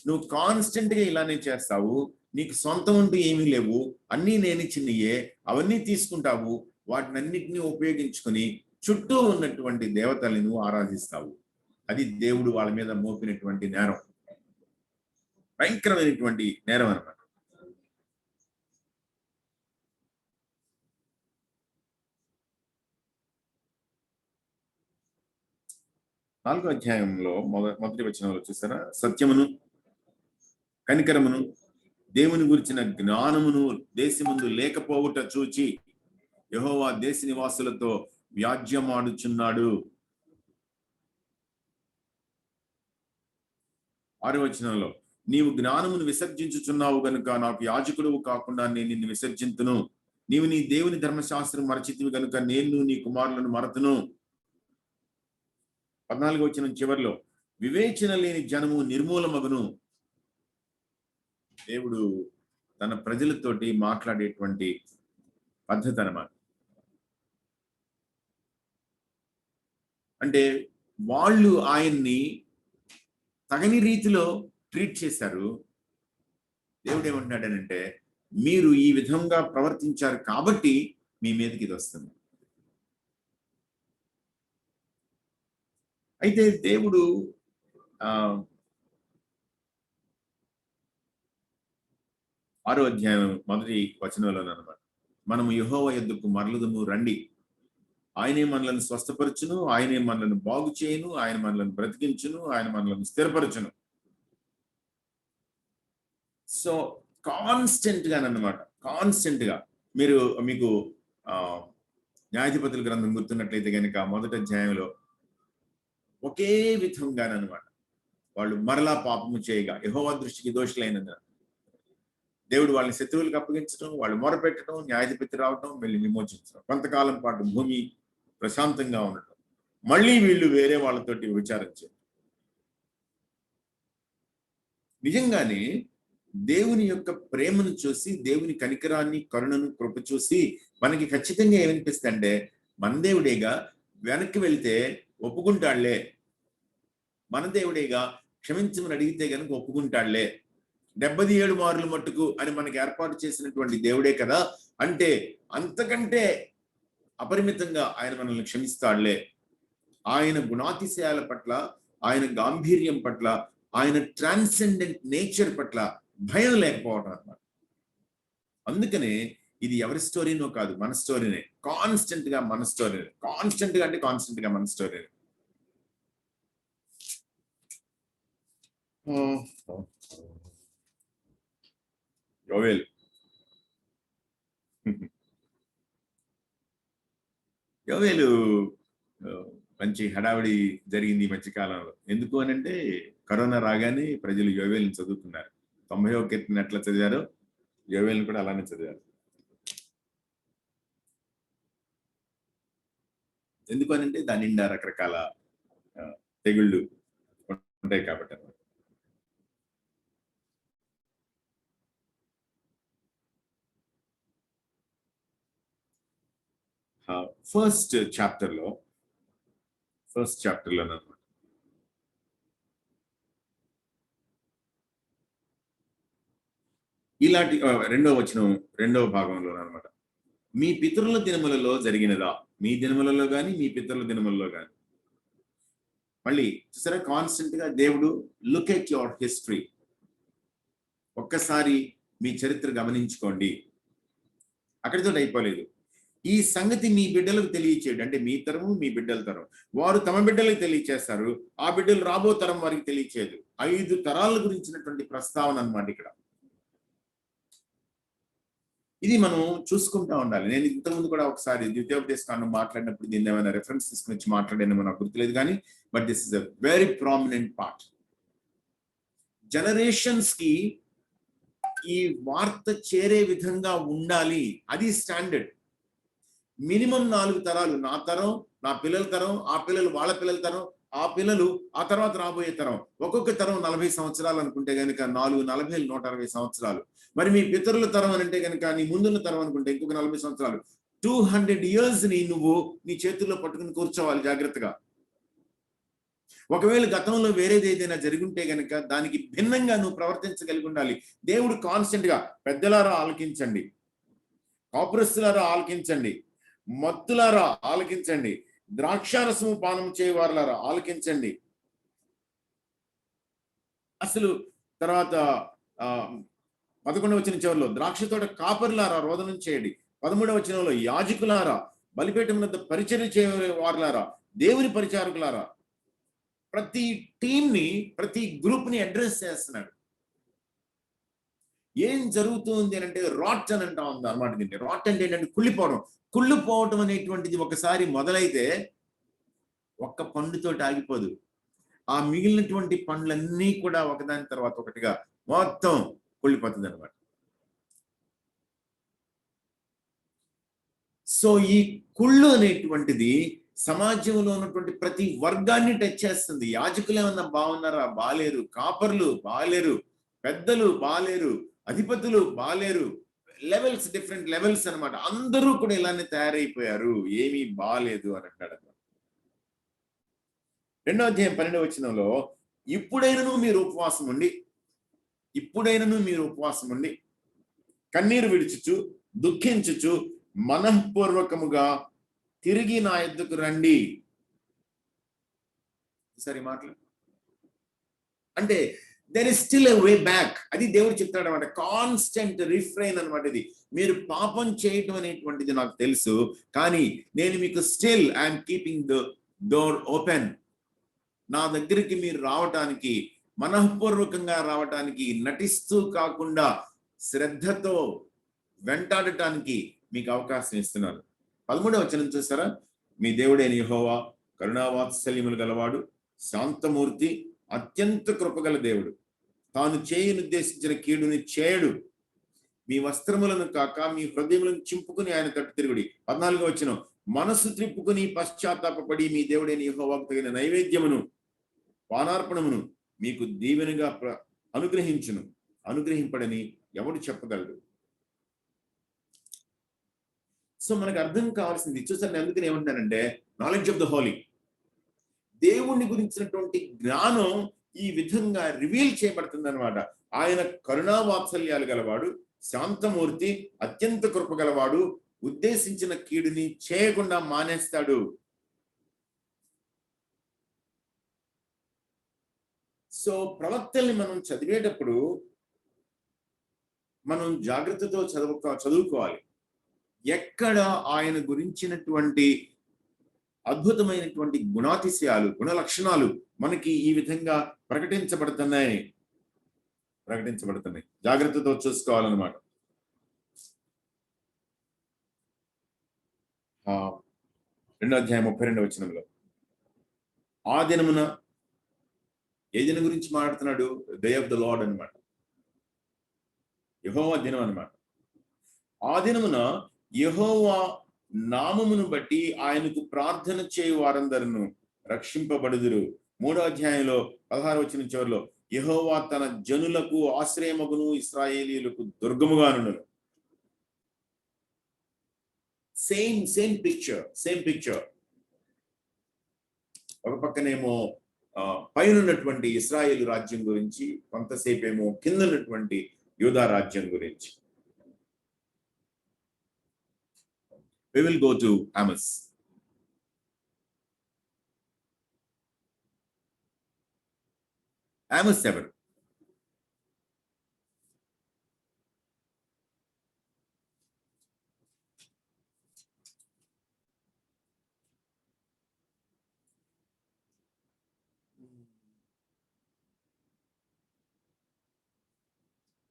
నువ్వు కాన్స్టెంట్ గా ఇలానే చేస్తావు, నీకు సొంతం అంటూ ఏమీ లేవు, అన్నీ నేను ఇచ్చినయే, అవన్నీ తీసుకుంటావు, వాటినన్నిటినీ ఉపయోగించుకుని చుట్టూ ఉన్నటువంటి దేవతల్ని నువ్వు ఆరాధిస్తావు. అది దేవుడు వాళ్ళ మీద మోపినటువంటి నేరం, భయంకరమైనటువంటి నేరం అన్నమాట. నాలుగో అధ్యాయంలో మొదటి వచనంలో చూసారా, సత్యమును, కనికరమును, దేవుని గురించిన జ్ఞానమును దేశముందు లేకపోవుట చూచి యెహోవా దేశ నివాసులతో వ్యాజ్యమాడుచున్నాడు. 6వ వచనంలో, నీవు జ్ఞానమును విసర్జించుచున్నావు గనుక నాకు యాజకుడువు కాకుండా నేను నిన్ను విసర్జింతును. నీవు నీ దేవుని ధర్మశాస్త్రం మరచితివి గనుక నేను నీ కుమారులను మరతును. 14వ వచనం చివరిలో వివేచన లేని జనము నిర్మూలమగును. దేవుడు తన ప్రజలతోటి మాట్లాడేటువంటి పద్ధతి అన్నమాట. అంటే వాళ్ళు ఆయన్ని తగని రీతిలో ట్రీట్ చేశారు. దేవుడు ఏమంటున్నాడనంటే మీరు ఈ విధంగా ప్రవర్తించారు కాబట్టి మీ మీదకి ఇది వస్తుంది. అయితే దేవుడు 6వ అధ్యాయం 1వ వచనంలోనమాట మనము యెహోవా యొద్దకు మరలుదుము రండి, ఆయనే మనలను స్వస్థపరచును, ఆయనే మనలను బాగు చేయును, ఆయన మనలను బ్రతికించును, ఆయన మనలను స్థిరపరచును. సో కాన్స్టెంట్ గానమాట, కాన్స్టెంట్ గా మీకు న్యాయాధిపతుల గ్రంథం గుర్తున్నట్లయితే కనుక 1వ అధ్యాయంలో ఒకే విధంగానమాట వాళ్ళు మరలా పాపము చేయగా యెహోవా దృష్టికి దోషులైనందున దేవుడు వాళ్ళని శత్రువులకు అప్పగించడం, వాళ్ళు మొరపెట్టడం, న్యాయాధిపతి రావటం, వెళ్ళి విమోచించడం, కొంతకాలం పాటు భూమి ప్రశాంతంగా ఉండటం, మళ్ళీ వీళ్ళు వేరే వాళ్ళతోటి విచారించారు. నిజంగానే దేవుని యొక్క ప్రేమను చూసి, దేవుని కనికరాన్ని, కరుణను, కృప చూసి మనకి ఖచ్చితంగా ఏమనిపిస్తుంది అంటే మన దేవుడేగా, వెనక్కి వెళ్తే ఒప్పుకుంటాడులే, మన దేవుడేగా, క్షమించమని అడిగితే గనుక ఒప్పుకుంటాడులే, 77 మార్లు మట్టుకు అని మనకి ఏర్పాటు చేసినటువంటి దేవుడే కదా, అంటే అంతకంటే అపరిమితంగా ఆయన మనల్ని క్షమిస్తాడులే. ఆయన గుణాతిశయాల పట్ల, ఆయన గాంభీర్యం పట్ల, ఆయన ట్రాన్సెండెంట్ నేచర్ పట్ల భయం లేకపోవడం అన్నమాట. అందుకనే ఇది ఎవరి స్టోరీనో కాదు, మన స్టోరీనే. కాన్స్టెంట్ గా మన స్టోరీనే, కాన్స్టెంట్ గా అంటే కాన్స్టెంట్ గా మన స్టోరీనే. యోవేలు యోవేలు మంచి హడావిడి జరిగింది ఈ మధ్య కాలంలో. ఎందుకు అని అంటే కరోనా రాగానే ప్రజలు యోవేలుని చదువుకున్నారు. 90వ కీర్తన ఎట్లా చదివారో యోవేలుని కూడా అలానే చదివారు. ఎందుకు అని అంటే దాని నిండా రకరకాల తెగుళ్ళు ఉంటాయి కాబట్టి. ఫస్ట్ చాప్టర్లో అన్నమాట ఇలాంటి 2వ వచనం 2వ భాగంలో అన్నమాట, మీ పితరుల దినములలో జరిగినదా, మీ దినములలో గాని మీ పితరుల దినములలో గాని. మళ్ళీ చూసారా, కాన్స్టెంట్ గా దేవుడు లుక్ ఎట్ యువర్ హిస్టరీ, ఒక్కసారి మీ చరిత్ర గమనించుకోండి. అక్కడితో అయిపోలేదు. ఈ సంగతి మీ బిడ్డలకు తెలియచేయండి, అంటే మీ తరము మీ బిడ్డల తరం, వారు తమ బిడ్డలకు తెలియచేస్తారు, ఆ బిడ్డలు రాబో తరం వారికి తెలియచేయదు. 5 తరాల గురించినటువంటి ప్రస్తావన అన్నమాట ఇక్కడ. ఇది మనం చూసుకుంటా ఉండాలి. నేను ఇంతకుముందు కూడా ఒకసారి ద్వితీయోపదేశ కాండం మాట్లాడినప్పుడు దీన్ని ఏమైనా రెఫరెన్స్ తీసుకుని వచ్చి మాట్లాడానో నాకు గుర్తులేదు కానీ, but this is a very prominent part. Generations కి ఈ వార్త చేరే విధంగా ఉండాలి, అది స్టాండర్డ్. మినిమం 4 తరాలు, నా తరం, నా పిల్లల తరం, ఆ పిల్లలు వాళ్ళ పిల్లల తరం, ఆ పిల్లలు ఆ తర్వాత రాబోయే తరం, ఒక్కొక్క తరం 40 సంవత్సరాలు అనుకుంటే కనుక 4 40 160 సంవత్సరాలు. మరి మీ పితరుల తరం అని అంటే కనుక నీ ముందున్న తరం అనుకుంటే ఇంకొక 40 సంవత్సరాలు. 200 years ని నువ్వు నీ చేతుల్లో పట్టుకుని కూర్చోవాలి జాగ్రత్తగా. ఒకవేళ గతంలో వేరేది ఏదైనా జరుగుంటే గనక దానికి భిన్నంగా నువ్వు ప్రవర్తించగలిగి ఉండాలి. దేవుడు కాన్స్టెంట్ గా పెద్దలారా ఆలకించండి, కాపురస్తులారా ఆలకించండి, మత్తులారా ఆలకించండి, ద్రాక్షారసము పానం చేయవారులారా ఆలకించండి. అసలు తర్వాత 11వ వచనం చివరిలో ద్రాక్ష తోట కాపరులారా రోదనం చేయండి. 13వ వచనంలో యాజకులారా, బలిపీఠం వద్ద పరిచర్య చేయవారులారా, దేవుని పరిచారకులారా. ప్రతి టీంని, ప్రతి గ్రూప్ ని అడ్రస్ చేస్తున్నాడు. ఏం జరుగుతుంది అని అంటే రాట్ అని అంటా ఉంది అన్నమాట. దీన్ని రాట్ అంటే ఏంటంటే కుళ్ళిపోవటం అనేటువంటిది ఒకసారి మొదలైతే ఒక్క పండుతో ఆగిపోదు. ఆ మిగిలినటువంటి పండ్లన్నీ కూడా ఒకదాని తర్వాత ఒకటిగా మొత్తం కుళ్ళిపోతుంది అనమాట. సో ఈ కుళ్ళు అనేటువంటిది సమాజంలో ఉన్నటువంటి ప్రతి వర్గాన్ని టచ్ చేస్తుంది. యాజకులు ఏమన్నా బాగున్నారా? బాలేరు. కాపర్లు బాలేరు, పెద్దలు బాలేరు, అధిపతులు బాలేరు. లెవెల్స్, డిఫరెంట్ లెవెల్స్ అనమాట. అందరూ కూడా ఇలానే తయారైపోయారు, ఏమీ బాలేదు అని అంటాడు. 2వ అధ్యాయం 12వ వచనంలో ఇప్పుడైనను మీరు ఉపవాసం ఉండి కన్నీరు విడుచుచు దుఃఖించుచు మనఃపూర్వకముగా తిరిగి నా యొద్దకు రండి. సరే మాటలు అంటే there is still a way back. అది దేవుడు చెప్తాడు అనమాట. కాన్స్టెంట్ రిఫ్రైన్ అనమాట. ఇది మీరు పాపం చేయటం అనేటువంటిది నాకు తెలుసు, కానీ నేను మీకు still I'm keeping the door open. నా దగ్గరికి మీరు రావటానికి, మనఃపూర్వకంగా రావటానికి, నటిస్తూ కాకుండా శ్రద్ధతో వెంటాడటానికి మీకు అవకాశం ఇస్తున్నాను. 13వ వచనం చూసారా? మీ దేవుడైన యెహోవా కరుణావాత్సల్యములు గలవాడు, శాంతమూర్తి, అత్యంత కృపగల దేవుడు. తాను చేయనుద్దేశించిన కీడుని చేయడు. మీ వస్త్రములను కాక మీ హృదయములను చింపుకుని ఆయన తట్టు తిరుగుడి. 14వ వచనం, మనసు త్రిప్పుకుని పశ్చాత్తాపడి మీ దేవుడైన యెహోవాకు తగిన నైవేద్యమును పానార్పణమును మీకు దీవెనగా అనుగ్రహింపడని ఎవడు చెప్పగలడు? సో మనకు అర్థం కావాల్సింది చూసారు. నేను అందుకని ఏమంటానంటే నాలెడ్జ్ ఆఫ్ ద హోలీ, దేవుణ్ణి గురించినటువంటి జ్ఞానం ఈ విధంగా రివీల్ చేయబడుతుంది అనమాట. ఆయన కరుణావాత్సల్యాలు గలవాడు, శాంతమూర్తి, అత్యంత కృప గలవాడు, ఉద్దేశించిన కీడుని చేయకుండా మానేస్తాడు. సో ప్రవక్తల్ని మనం చదివేటప్పుడు మనం జాగ్రత్తతో చదువుకోవాలి. ఎక్కడ ఆయన గురించినటువంటి అద్భుతమైనటువంటి గుణాతిశయాలు, గుణ లక్షణాలు మనకి ఈ విధంగా ప్రకటించబడుతున్నాయి. జాగ్రత్తతో చూసుకోవాలన్నమాట. 2వ అధ్యాయం 32వ వచనంలో ఆ దినమున, ఏ దినం గురించి మాట్లాడుతున్నాడు? డే ఆఫ్ ద లార్డ్ అనమాట, యెహోవా దినం అనమాట. ఆ దినమున యెహోవా నామమును బట్టి ఆయనకు ప్రార్థన చేయు వారందరూ రక్షింపబడుదురు. 3వ అధ్యాయంలో 16వ వచనం చివరిలో యెహోవా తన జనులకు ఆశ్రయమగును, ఇశ్రాయేలీయులకు దుర్గముగానుండును. Same picture. ఒక పక్కనేమో పైన ఉన్నటువంటి ఇశ్రాయేలు రాజ్యం గురించి, కొంతసేపు ఏమో కింద ఉన్నటువంటి యూదా రాజ్యం గురించి. We will go to Amos. Amos 7.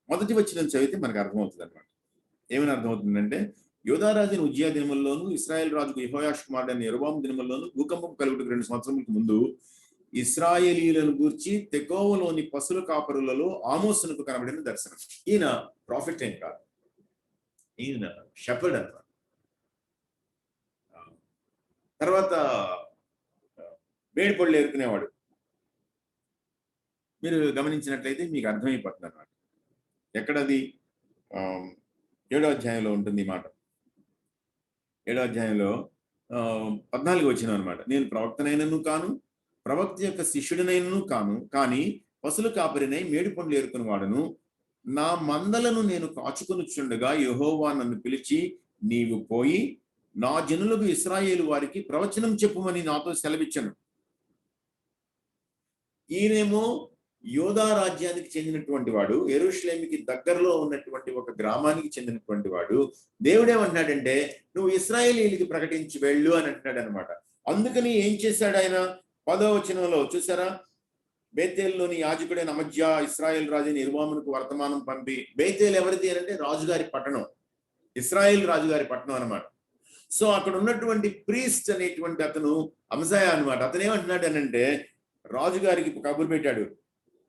మొదటి వచనం చదివితే మనకు అర్థమవుతుంది అనమాట. ఏమని అర్థమవుతుందంటే, యోధారాజుని ఉజ్జియా దినముల్లోను, ఇశ్రాయేల్ రాజుకు యెహోయాషు కుమారుడైన యెరొబోము దినముల్లోను భూకంపం కలుగుటకు 2 సంవత్సరములకు ముందు ఇశ్రాయేలీయులను గూర్చి తెకోవలోని పశుల కాపరులలో ఆమోసునకు కనబడిన దర్శనం. ఈయన ప్రాఫిట్ ఏం కాదు, ఈయన షెపర్డ్ అన్నమాట. తర్వాత వేడిపళ్ళు ఏరుకునేవాడు. మీరు గమనించినట్లయితే మీకు అర్థమైపోతుంది అన్నమాట. ఎక్కడది? 7వ అధ్యాయంలో ఉంటుంది ఈ మాట. 7వ అధ్యాయంలో 14వ వచనం అనమాట. నేను ప్రవక్తనైనను కాను, ప్రవక్త యొక్క శిష్యుడినైనను కాను, కానీ పశుల కాపరినై మేడి పండ్లు ఏరుకుని వాడను. నా మందలను నేను కాచుకొనుచుండగా యెహోవా నన్ను పిలిచి, నీవు పోయి నా జనులకు ఇశ్రాయేలు వారికి ప్రవచనం చెప్పుమని నాతో సెలవిచ్చను. ఈయనేమో యోధా రాజ్యానికి చెందినటువంటి వాడు, యెరూషలేముకి దగ్గరలో ఉన్నటువంటి ఒక గ్రామానికి చెందినటువంటి వాడు. దేవుడేమంటున్నాడంటే, నువ్వు ఇశ్రాయేలీయులకి ప్రకటించి వెళ్ళు అని అంటున్నాడు అనమాట. అందుకని ఏం చేశాడు ఆయన? 10వ వచనంలో చూసారా? బేతేల్లోని యాజకుడైన అమజ్యా ఇశ్రాయేల్ రాజుని యెరొబోమునకు వర్తమానం పంపి, బేతేల్ ఎవరిది అంటే రాజుగారి పట్టణం, ఇశ్రాయేల్ రాజుగారి పట్టణం అనమాట. సో అక్కడ ఉన్నటువంటి ప్రీస్ట్ అనేటువంటి అతను అమజాయా అనమాట. అతను ఏమంటున్నాడు అని అంటే, రాజుగారికి కబురు పెట్టాడు,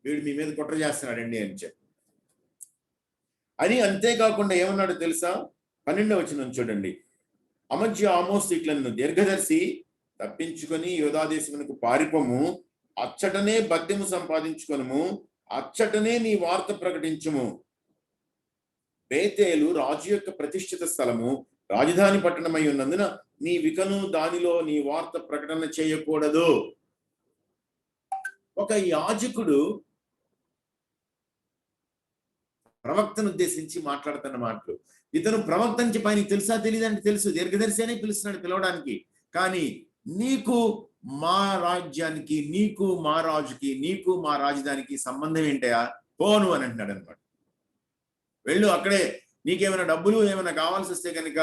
వీడు మీ మీద కుట్ర చేస్తున్నాడండి అని చెప్పి. అని. అంతేకాకుండా ఏమన్నాడు తెలుసా? 12వ వచనం చూడండి. అమధ్య ఆమోసు ఇట్లను దీర్ఘదర్శి తప్పించుకొని యోధాదేశమునకు పారిపోము, అచ్చటనే బద్దెము సంపాదించుకొనుము, అచ్చటనే నీ వార్త ప్రకటించుము. బేతేలు రాజు యొక్క ప్రతిష్ఠిత స్థలము, రాజధాని పట్టణమై ఉన్నందున నీ వికను దానిలో నీ వార్త ప్రకటన చేయకూడదు. ఒక యాజకుడు ప్రవక్తను ఉద్దేశించి మాట్లాడుతున్న మాటలు. ఇతను ప్రవక్త అని చెప్పి ఆయనకి తెలుసా తెలియదంటే తెలుసు, దీర్ఘదర్శి అనే పిలుస్తున్నాడు పిలవడానికి. కానీ నీకు మా రాజ్యానికి, నీకు మా రాజుకి, నీకు మా రాజధానికి సంబంధం ఏంటయా? పోను అని అంటున్నాడు అనమాట. వెళ్ళు, అక్కడే నీకేమైనా డబ్బులు ఏమైనా కావాల్సి వస్తే కనుక,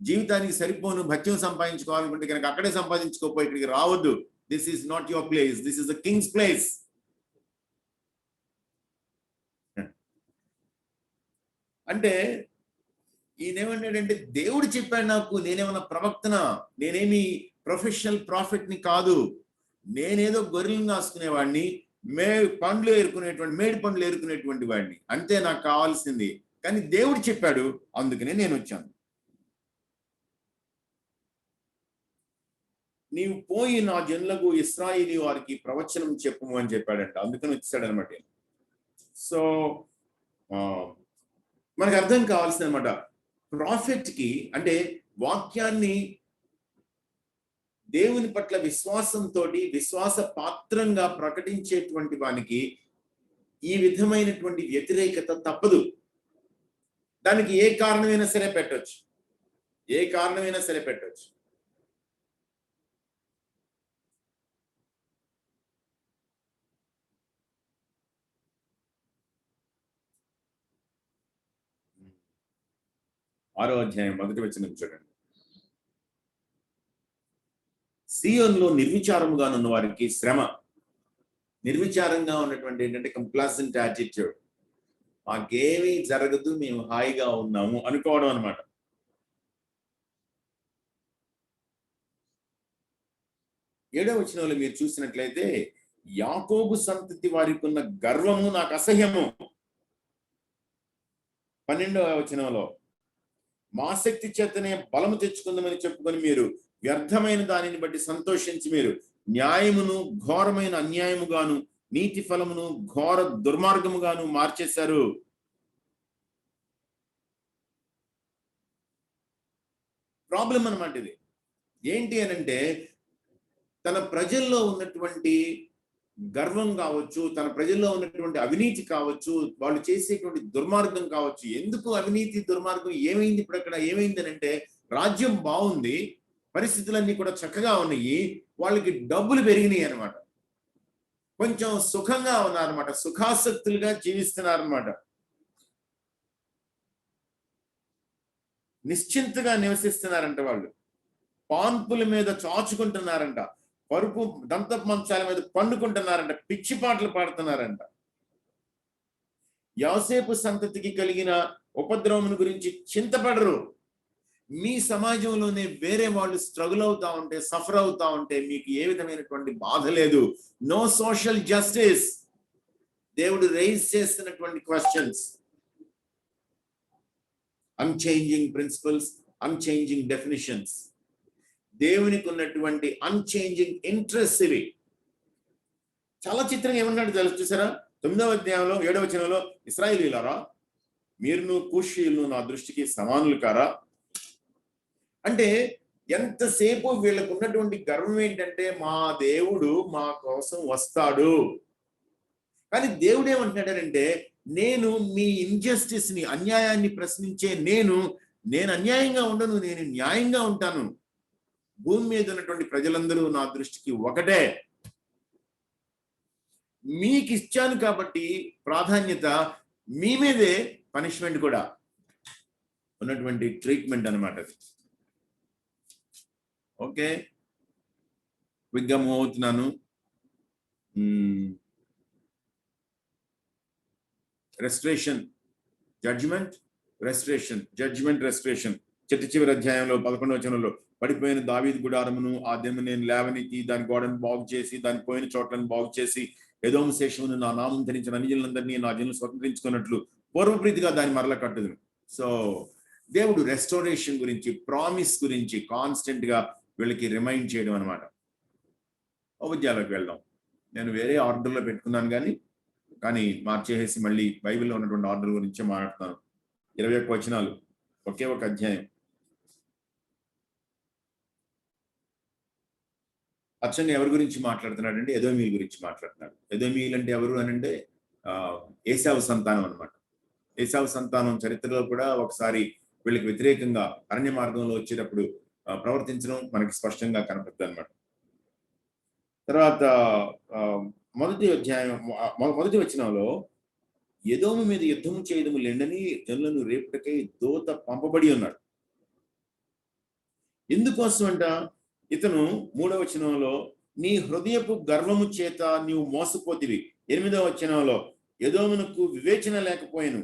జీవితానికి సరిపోను భత్యం సంపాదించుకోవాలనుకుంటే కనుక అక్కడే సంపాదించుకోపోయి ఇక్కడికి రావద్దు. This is not your place, this is the Kings place. అంటే ఈయనేమన్నాడంటే, దేవుడు చెప్పాడు నాకు, నేనేమన్నా ప్రవక్తనా, నేనేమి ప్రొఫెషనల్ ప్రాఫిట్ ని కాదు, నేనేదో గొర్రెలను కాసుకునేవాడిని, మేడి పండ్లు ఏరుకునేటువంటి వాడిని, అంతే నాకు కావాల్సింది. కానీ దేవుడు చెప్పాడు, అందుకనే నేను వచ్చాను. నీవు పోయి నా జనులకు ఇశ్రాయేలీ వారికి ప్రవచనం చెప్పుము అని చెప్పాడంట. అందుకని వచ్చాడనమాట. సో మనకు అర్థం కావాల్సింది అనమాట, ప్రాఫిట్ కి అంటే వాక్యాన్ని దేవుని పట్ల విశ్వాసంతో విశ్వాస పాత్రంగా ప్రకటించేటువంటి వానికి ఈ విధమైనటువంటి వ్యతిరేకత తప్పదు. దానికి ఏ కారణమైనా సరే పెట్టొచ్చు, ఏ కారణమైనా సరే పెట్టొచ్చు. ఆరో అధ్యాయం 1వ వచనం చూడండి. సియోనులో నిర్విచారముగా ఉన్న వారికి శ్రమ. నిర్విచారంగా ఉన్నటువంటి ఏంటంటే కంప్లాసెంట్ యాటిట్యూడ్, మాకేమీ జరగదు, మేము హాయిగా ఉన్నాము అనుకోవడం అనమాట. ఏడవ వచనంలో మీరు చూసినట్లయితే, యాకోబు సంతతి వారికి ఉన్న గర్వము నాకు అసహ్యము. 12వ వచనంలో, మా శక్తి చేతనే బలము తెచ్చుకుందామని చెప్పుకొని మీరు వ్యర్థమైన దానిని బట్టి సంతోషించి మీరు న్యాయమును ఘోరమైన అన్యాయముగాను, నీతి ఫలమును ఘోర దుర్మార్గముగాను మార్చేశారు. ప్రాబ్లం అన్నమాట ఇది. ఏంటి అనంటే, తన ప్రజల్లో ఉన్నటువంటి గర్వం కావచ్చు, తన ప్రజల్లో ఉన్నటువంటి అవినీతి కావచ్చు, వాళ్ళు చేసేటువంటి దుర్మార్గం కావచ్చు. ఎందుకు అవినీతి దుర్మార్గం ఏమైంది? ఇప్పుడు అక్కడ ఏమైంది అంటే, రాజ్యం బాగుంది, పరిస్థితులన్నీ కూడా చక్కగా ఉన్నాయి, వాళ్ళకి డబ్బులు పెరిగినాయి అనమాట, కొంచెం సుఖంగా ఉన్నారనమాట, సుఖాసక్తులుగా జీవిస్తున్నారనమాట, నిశ్చింతగా నివసిస్తున్నారంట. వాళ్ళు పాన్పుల మీద చాచుకుంటున్నారంట, పరుపు దంతపు మంచాల మీద పండుకుంటున్నారంట, పిచ్చి పాటలు పాడుతున్నారంట. యోసేపు సంతతికి కలిగిన ఉపద్రవమును గురించి చింతపడరు. మీ సమాజంలోనే వేరే వాళ్ళు స్ట్రగుల్ అవుతా ఉంటే, సఫర్ అవుతా ఉంటే మీకు ఏ విధమైనటువంటి బాధ లేదు. No social justice. దేవుడు రైజ్ చేస్తున్నటువంటి questions, unchanging principles, unchanging definitions, దేవునికి ఉన్నటువంటి అన్చేంజింగ్ ఇంట్రెస్ట్ ఇవి. చాలా చిత్రంగా ఏమన్నాడు తెలుసు చూసారా? 9వ అధ్యాయంలో 7వ వచనంలో, ఇశ్రాయేలీయులారా మీరును కూషీయులను నా దృష్టికి సమానులు కారా? అంటే ఎంతసేపు వీళ్ళకు ఉన్నటువంటి గర్వం ఏంటంటే, మా దేవుడు మా కోసం వస్తాడు. కానీ దేవుడు ఏమంటున్నాడంటే, నేను మీ ఇంజస్టిస్ ని, అన్యాయాన్ని ప్రశ్నించే నేను అన్యాయంగా ఉండను, నేను న్యాయంగా ఉంటాను. భూమి మీద ఉన్నటువంటి ప్రజలందరూ నా దృష్టికి ఒకటే. మీకు ఇచ్చాను కాబట్టి ప్రాధాన్యత, మీ మీదే పనిష్మెంట్ కూడా ఉన్నటువంటి ట్రీట్మెంట్ అనమాట అది. ఓకే, క్విక్గా మూవ్ అవుతున్నాను. Restoration, judgment, restoration, judgment, restoration. చివరి అధ్యాయంలో 11వ వచనంలో, పడిపోయిన దావీదు గుడారమును ఆ దెమ్ము నేను లేవనెత్తి దాని గోడను బాగు చేసి దాని పోయిన చోట్లను బాగు చేసి ఎదోము శేషమును నా నామం ధరించిన అన్యజనులందరినీ నా జనులు స్వతంత్రించుకున్నట్లు పూర్వప్రీతిగా దాన్ని మరల కట్టుదును. సో దేవుడు రెస్టోరేషన్ గురించి, ప్రామిస్ గురించి కాన్స్టెంట్ గా వీళ్ళకి రిమైండ్ చేయడం అనమాట. ఉపద్యాలకు వెళ్దాం. నేను వేరే ఆర్డర్లో పెట్టుకున్నాను కానీ మార్చేసి మళ్ళీ బైబిల్లో ఉన్నటువంటి ఆర్డర్ గురించి మాట్లాడుతాను. 21 వచనాలు, ఒకే ఒక అధ్యాయం. అచ్చంగా ఎవరి గురించి మాట్లాడుతున్నాడంటే ఎదోమీయుల గురించి మాట్లాడుతున్నాడు. ఎదోమీయులు అంటే ఎవరు అని అంటే ఏశావు సంతానం అనమాట. ఏశావు సంతానం చరిత్రలో కూడా ఒకసారి వీళ్ళకి వ్యతిరేకంగా అరణ్య మార్గంలో వచ్చేటప్పుడు ప్రవర్తించడం మనకి స్పష్టంగా కనపడుతుంది అనమాట. తర్వాత మొదటి వచనంలో ఎదోము మీద యుద్ధము చేయడము లెండని జనులను రేపుటకై దూత పంపబడి ఉన్నాడు. ఎందుకోసం అంట? ఇతను 3వ వచనంలో నీ హృదయపు గర్వము చేత నీవు మోసపోతివి. 8వ వచనంలో ఎదోమునకు వివేచన లేకపోయాను.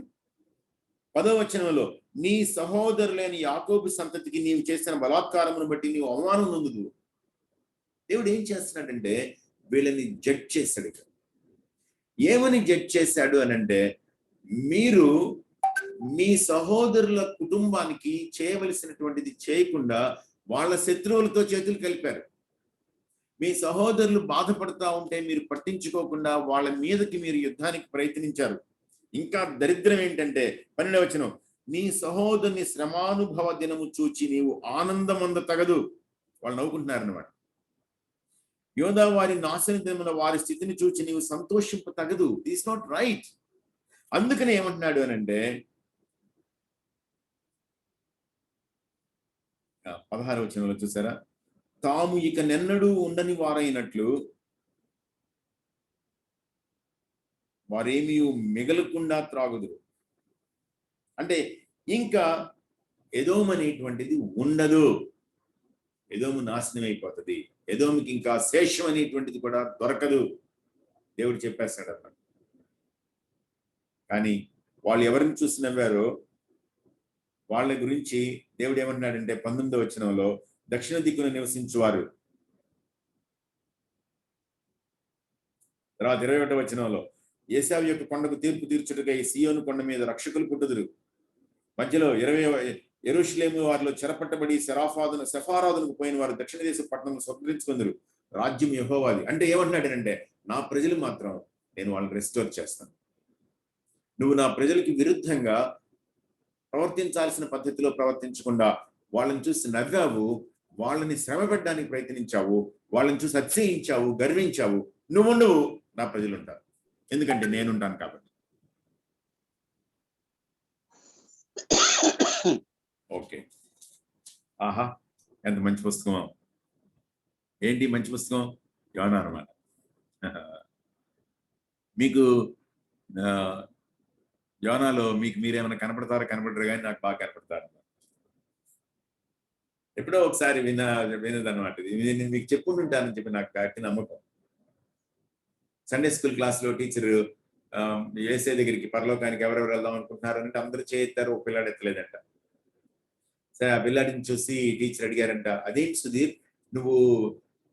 10వ వచనంలో నీ సహోదరులైన యాకోబు సంతతికి నీవు చేసిన బలాత్కారమును బట్టి నీవు అవమానం నొందుదు. దేవుడు ఏం చేస్తున్నాడంటే వీళ్ళని జడ్జ్ చేశాడు. ఏమని జడ్జ్ చేశాడు అని అంటే, మీరు మీ సహోదరుల కుటుంబానికి చేయవలసినటువంటిది చేయకుండా వాళ్ళ శత్రువులతో చేతులు కలిపారు. మీ సహోదరులు బాధపడతా ఉంటే మీరు పట్టించుకోకుండా వాళ్ళ మీదకి మీరు యుద్ధానికి ప్రయత్నించారు. ఇంకా దరిద్రం ఏంటంటే 12వ వచనం, నీ సహోదరుని శ్రమానుభవ దినము చూచి నీవు ఆనందమంద తగదు. వాళ్ళు నవ్వుకుంటున్నారు అన్నమాట. యోధా వారి నాశన దినమున వారి స్థితిని చూచి నీవు సంతోషింప తగదు. It's not right. అందుకని ఏమంటున్నాడు అని అంటే 16వ వచనంలో చూసారా, తాము ఇక నెన్నడూ ఉండని వారైనట్లు వారేమీ మిగలకుండా త్రాగుదురు. అంటే ఇంకా ఎదోము అనేటువంటిది ఉండదు. ఎదోము నాశనం అయిపోతుంది. ఎదోముకి ఇంకా శేషం అనేటువంటిది కూడా దొరకదు. దేవుడు చెప్పేస్తాడు అన్నమాట. కానీ వాళ్ళు ఎవరిని చూసి నవ్వారో వాళ్ళ గురించి దేవుడు ఏమన్నాడంటే 19వ వచనంలో దక్షిణ దిక్కున నివసించువారు. తర్వాత 21వ వచనంలో ఏశావు యొక్క కొండకు తీర్పు తీర్చుటకై సీయోను కొండ మీద రక్షకులు పుట్టుదురు. మధ్యలో 20 యెరూషలేము వారిలో చెరపట్టబడి సెఫారాదులకు పోయిన వారు దక్షిణ దేశ పట్టణం స్వతంత్రించుకుందరు. రాజ్యం యెహోవాది. అంటే ఏమంటున్నాడనంటే నా ప్రజలు మాత్రం నేను వాళ్ళని రెస్టోర్ చేస్తాను. నువ్వు నా ప్రజలకి విరుద్ధంగా ప్రవర్తించాల్సిన పద్ధతిలో ప్రవర్తించకుండా వాళ్ళని చూసి నవ్వావు, వాళ్ళని శ్రమ పెట్టడానికి ప్రయత్నించావు, వాళ్ళని చూసి అతిశయించావు, గర్వించావు. నువ్వు నా ప్రజలు ఉంటారు, ఎందుకంటే నేనుంటాను కాబట్టి. ఓకే, ఆహా ఎంత మంచి పుస్తకం. ఏంటి మంచి పుస్తకం? యోనా అన్నమాట. మీకు యోనాలో మీకు మీరేమైనా కనపడతారో కనపడరు, కానీ నాకు బాగా కనపడతారు. ఎప్పుడో ఒకసారి వినదన్నమాట. నేను మీకు చెప్పుకుంటానని చెప్పి నాకు గట్టి నమ్మకం. సండే స్కూల్ క్లాస్లో టీచరు యేసే దగ్గరికి పరలోకానికి ఎవరెవరు వెళ్దాం అనుకుంటున్నారు అంటే అందరూ చేయిస్తారు, ఒక పిల్లాడు ఎత్తలేదంట. సరే, ఆ పిల్లాడిని చూసి టీచర్ అడిగారంట, అదేంటి సుధీర్ నువ్వు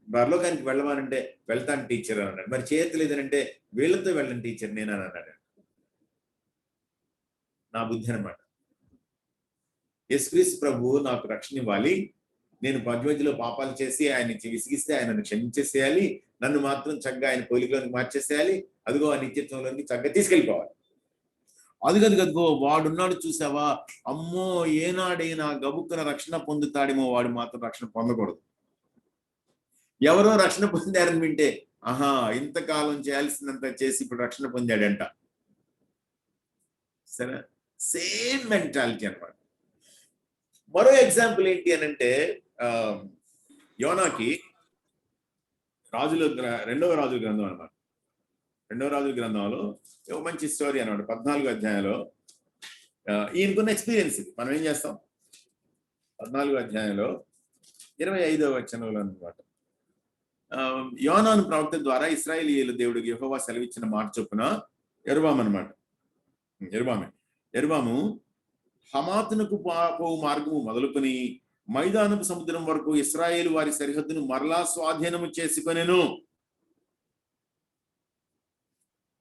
పరలోకానికి వెళ్ళమనంటే వెళ్తాను టీచర్ అని అన్నాడు. మరి చేయట్లేదనంటే వీళ్ళతో వెళ్ళండి టీచర్ నేను అని అన్నాడు. నా బుద్ధి అనమాట. యేసుక్రీస్తు ప్రభువు నాకు రక్షణ ఇవ్వాలి, నేను మధ్యలో పాపాలు చేసి ఆయన విసిగిస్తే ఆయనను క్షమించేసేయాలి, నన్ను మాత్రం చక్కగా ఆయన పోలికలోనికి మార్చేసేయాలి, అదిగో ఆ నిత్యత్వంలోనికి చక్కగా తీసుకెళ్ళిపోవాలి. అదిగదిగదిగో వాడున్నాడు చూసావా, అమ్మో ఏనాడైనా గబుక్కున రక్షణ పొందుతాడేమో, వాడు మాత్రం రక్షణ పొందకూడదు. ఎవరో రక్షణ పొందారని వింటే ఆహా ఇంతకాలం చేయాల్సినంత చేసి ఇప్పుడు రక్షణ పొందాడంట. సరే, సేమ్ మెంటాలిటీ అనమాట. మరో ఎగ్జాంపుల్ ఏంటి అని అంటే యోనాకి రెండవ రాజుల గ్రంథం అనమాట. రెండవ రాజుల గ్రంథంలో ఒక మంచి స్టోరీ అనమాట. 14వ అధ్యాయంలో ఈయనకున్న ఎక్స్పీరియన్స్ మనం ఏం చేస్తాం. 14వ అధ్యాయంలో 25వ వచనంలో అనమాట, యోనాను ప్రవక్త ద్వారా ఇశ్రాయేలీయుల దేవుడు యెహోవా సెలవిచ్చిన మాట చొప్పున యెరొబాము హమాతునకు పోవు మార్గము మొదలుకొని మైదానపు సముద్రం వరకు ఇశ్రాయేలు వారి సరిహద్దును మరలా స్వాధీనము చేసుకొనెను.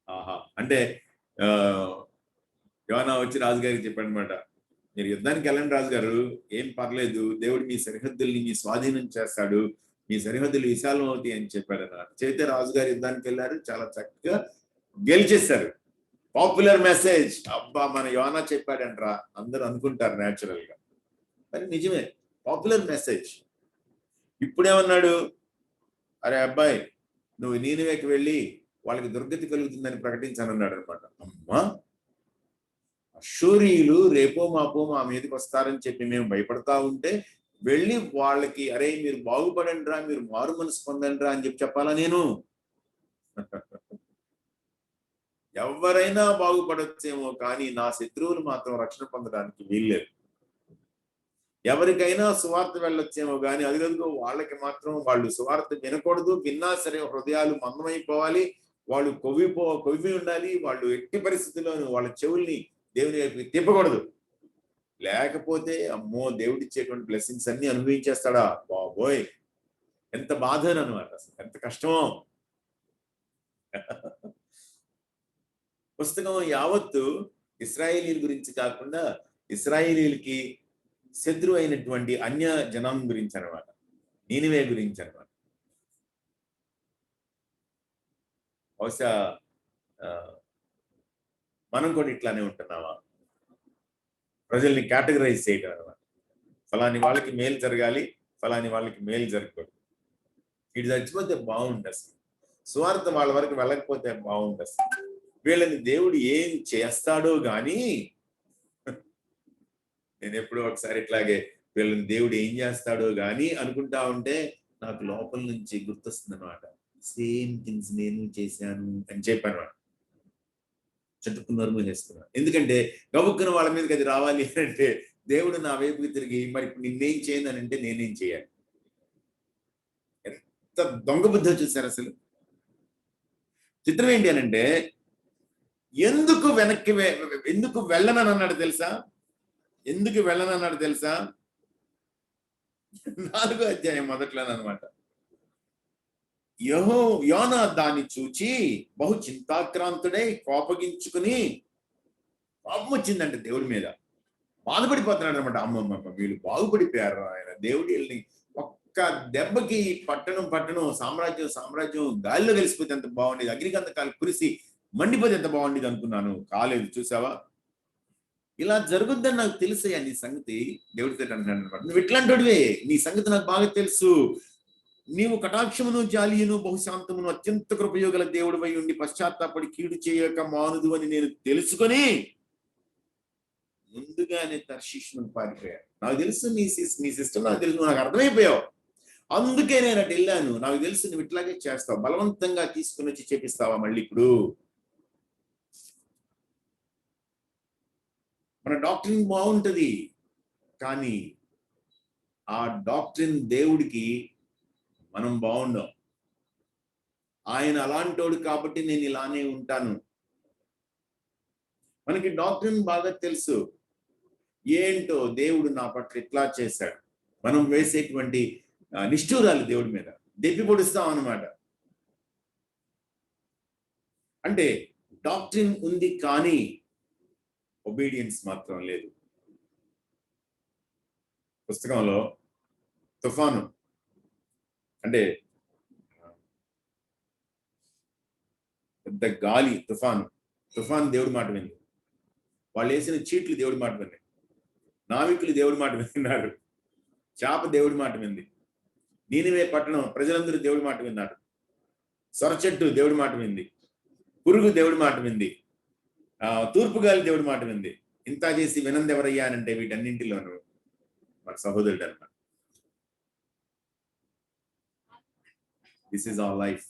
ఆహా, అంటే యోనా వచ్చి రాజుగారికి చెప్పాడు అనమాట, మీరు యుద్ధానికి వెళ్ళండి రాజుగారు, ఏం పర్లేదు, దేవుడు మీ సరిహద్దుల్ని మీ స్వాధీనం చేస్తాడు, మీ సరిహద్దులు విశాలం అవుతాయి అని చెప్పాడు అన్నమాట. చేతే రాజుగారు యుద్ధానికి వెళ్ళారు, చాలా చక్కగా గెలిచేశారు. పాపులర్ మెసేజ్, అబ్బా మన యోనా చెప్పాడంట్రా అందరూ అనుకుంటారు న్యాచురల్ గా, కానీ నిజమే, పాపులర్ మెసేజ్. ఇప్పుడేమన్నాడు, అరే అబ్బాయి నువ్వు నీనివేకి వెళ్ళి వాళ్ళకి దుర్గతి కలుగుతుందని ప్రకటించానన్నాడు అనమాట. అమ్మా, అష్షూరీయులు రేపో మాపో మా మీదకి వస్తారని చెప్పి మేము భయపడతా ఉంటే వెళ్ళి వాళ్ళకి, అరే మీరు బాగుపడండిరా, మీరు మారు మనసు పొందండిరా అని చెప్పాలా నేను? ఎవరైనా బాగుపడొచ్చేమో కానీ నా శత్రువులు మాత్రం రక్షణ పొందడానికి వీల్లేదు. ఎవరికైనా సువార్త వెళ్ళొచ్చేమో కానీ అదిగదిగో వాళ్ళకి మాత్రం వాళ్ళు సువార్త వినకూడదు, విన్నా సరే హృదయాలు మందమైపోవాలి, వాళ్ళు కొవ్వి ఉండాలి, వాళ్ళు ఎట్టి పరిస్థితుల్లోనూ వాళ్ళ చెవుల్ని దేవుని వైపు తిప్పకూడదు. లేకపోతే అమ్మో దేవుడిచ్చేటువంటి బ్లెస్సింగ్స్ అన్ని అనుభవించేస్తాడా బాబోయ్, ఎంత బాధ అనమాట, ఎంత కష్టమో. పుస్తకం యావత్తు ఇశ్రాయేలీల గురించి కాకుండా ఇశ్రాయేలీలకి శత్రువు అయినటువంటి అన్య జనం గురించి అనమాట, నీనివే గురించి అనమాట. బహుశా మనం కూడా ఇట్లానే ఉంటున్నావా? ప్రజల్ని కేటగరైజ్ చేయడం అనమాట. ఫలాని వాళ్ళకి మేలు జరగాలి, ఫలాని వాళ్ళకి మేలు జరగకూడదు. ఇటు చచ్చిపోతే బాగుంది అసలు, సువార్త వాళ్ళ వరకు వెళ్ళకపోతే బాగుంది అసలు, వీళ్ళని దేవుడు ఏం చేస్తాడో గాని. నేను ఎప్పుడో ఒకసారి ఇట్లాగే వీళ్ళని దేవుడు ఏం చేస్తాడో గాని అనుకుంటా ఉంటే నాకు లోపల నుంచి గుర్తొస్తుంది అనమాట, సేమ్ థింగ్స్ నేను చేశాను అని చెప్పాను. చట్టుకున్నారు చేస్తున్నాను, ఎందుకంటే గబుక్కున వాళ్ళ మీదకి అది రావాలి అంటే దేవుడు నా వైపుకి తిరిగి మరి నిన్నేం చేయను అని అంటే నేనేం చేయాలి? ఎంత దొంగ బుద్ధి చూశారు అసలు. చిత్రం ఏంటి అని అంటే, ఎందుకు వెళ్ళనని అన్నాడు తెలుసా? ఎందుకు వెళ్ళనన్నాడు తెలుసా? 4వ అధ్యాయం మొదట్లోనమాట. యోనా దాన్ని చూచి బహు చింతాక్రాంతుడై కోపగించుకుని, కోపం వచ్చిందంటే దేవుడి మీద, బాధపడిపోతున్నాడు అనమాట. అమ్మమ్మ వీళ్ళు బాగుపడిపోయారు, ఆయన దేవుడి వీళ్ళని ఒక్క దెబ్బకి పట్టణం సామ్రాజ్యం గాలిలో కలిసిపోతే ఎంత బాగుండేది, అగ్నిగంధకాలు కురిసి మండిపోతే ఎంత బాగుండేది అనుకున్నాను, కాలేదు. చూసావా, ఇలా జరుగుద్దని నాకు తెలుసయ్యా నీ సంగతి. దేవుడితో అంటున్నాడు అనమాట, నువ్వు ఇట్లాంటివే, నీ సంగతి నాకు బాగా తెలుసు, నీవు కటాక్షమును జాలియును బహుశాంతమును అత్యంత కృపయోగల దేవుడు వై ఉండి పశ్చాత్తాపడి కీడు చేయక మానుదు అని నేను తెలుసుకొని ముందుగానే తర్షీషును పారిపోయాను. నాకు తెలుసు నీ సిస్టమ్ నాకు తెలుసు, నాకు అర్థమైపోయావు, అందుకే నేను అటు వెళ్ళాను. నాకు తెలుసు నువ్వు ఇట్లాగే చేస్తావు, బలవంతంగా తీసుకుని వచ్చి చేపిస్తావా మళ్ళీ ఇప్పుడు? మన డాక్టరీన్ బాగుంటది, కానీ ఆ డాక్టరీన్ దేవుడికి మనం బాగుండం. ఆయన అలాంటోడు కాబట్టి నేను ఇలానే ఉంటాను. మనకి డాక్టరీన్ బాగా తెలుసు, ఏంటో దేవుడు నా పట్ల ఇట్లా చేశాడు. మనం వేసేటువంటి నిష్ఠూరాలు దేవుడి మీద దెప్పి పొడుస్తాం అన్నమాట. అంటే డాక్టరీన్ ఉంది కానీ ఒబీడియన్స్ మాత్రం లేదు. పుస్తకంలో తుఫాను అంటే పెద్ద గాలి, తుఫాను దేవుడి మాట వింది, వాళ్ళు వేసిన చీట్లు దేవుడి మాట విన్నాయి, నావికులు దేవుడి మాట విన్నారు, చేప దేవుడి మాట వింది, నీనివే పట్టణం ప్రజలందరూ దేవుడి మాట విన్నారు, సొరచెట్టు దేవుడి మాట వింది, పురుగు దేవుడి మాట వింది, తూర్పు గాలి దేవుడి మాట వింది. ఇంత చేసి వినంది ఎవరయ్యా అంటే వీటన్నింటిలోనూ మన సహోదరుడు అన్నమాట. This is our life.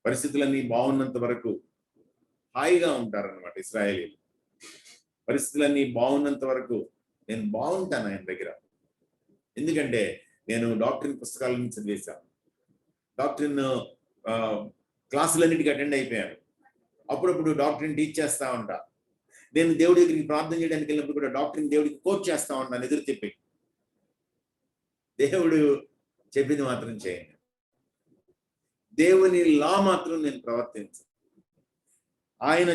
పరిస్థితులన్నీ బాగున్నంత వరకు హాయిగా ఉంటారన్నమాట ఇశ్రాయేలీలు. పరిస్థితులన్నీ బాగున్నంత వరకు నేను బాగుంటాను ఆయన దగ్గర, ఎందుకంటే నేను డాక్టరీన్ పుస్తకాలను చదివేశాను, డాక్టరీన్ క్లాసులన్నిటికీ అటెండ్ అయిపోయాను, అప్పుడప్పుడు డాక్టరీని టీచ్ చేస్తా ఉంటా. నేను దేవుడి దగ్గరికి ప్రార్థన చేయడానికి వెళ్ళినప్పుడు కూడా డాక్టరీని దేవుడికి కోచ్ చేస్తా ఉంటాను ఎదురు తిప్పి. దేవుడు చెప్పింది మాత్రం చేయండి, దేవుని లా మాత్రం నేను ప్రవర్తించను. ఆయన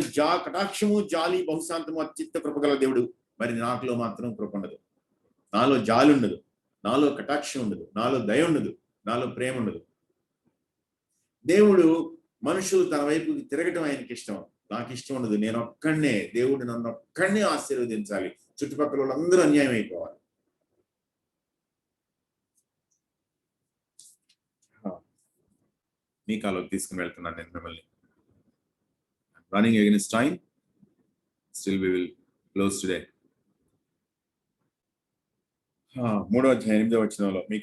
కటాక్షము, జాలి, బహుశాంతము, అత్యంత కృపగల దేవుడు. మరి నాకులో మాత్రం కృప ఉండదు, నాలో జాలి ఉండదు, నాలో కటాక్షం ఉండదు, నాలో దయ ఉండదు, నాలో ప్రేమ ఉండదు. దేవుడు మనుషులు తన వైపుకి తిరగటం ఆయనకి ఇష్టం, నాకు ఇష్టం ఉండదు. నేను ఒక్కడనే, దేవుడు నన్ను ఒక్కడనే ఆశీర్వదించాలి, చుట్టుపక్కల వాళ్ళందరూ అన్యాయం అయిపోవాలి. మీ కాలోకి తీసుకుని వెళ్తున్నాను నేను మిమ్మల్ని. Running against time, still we will close today. 3వ అధ్యాయం 8వ వచనంలో మీ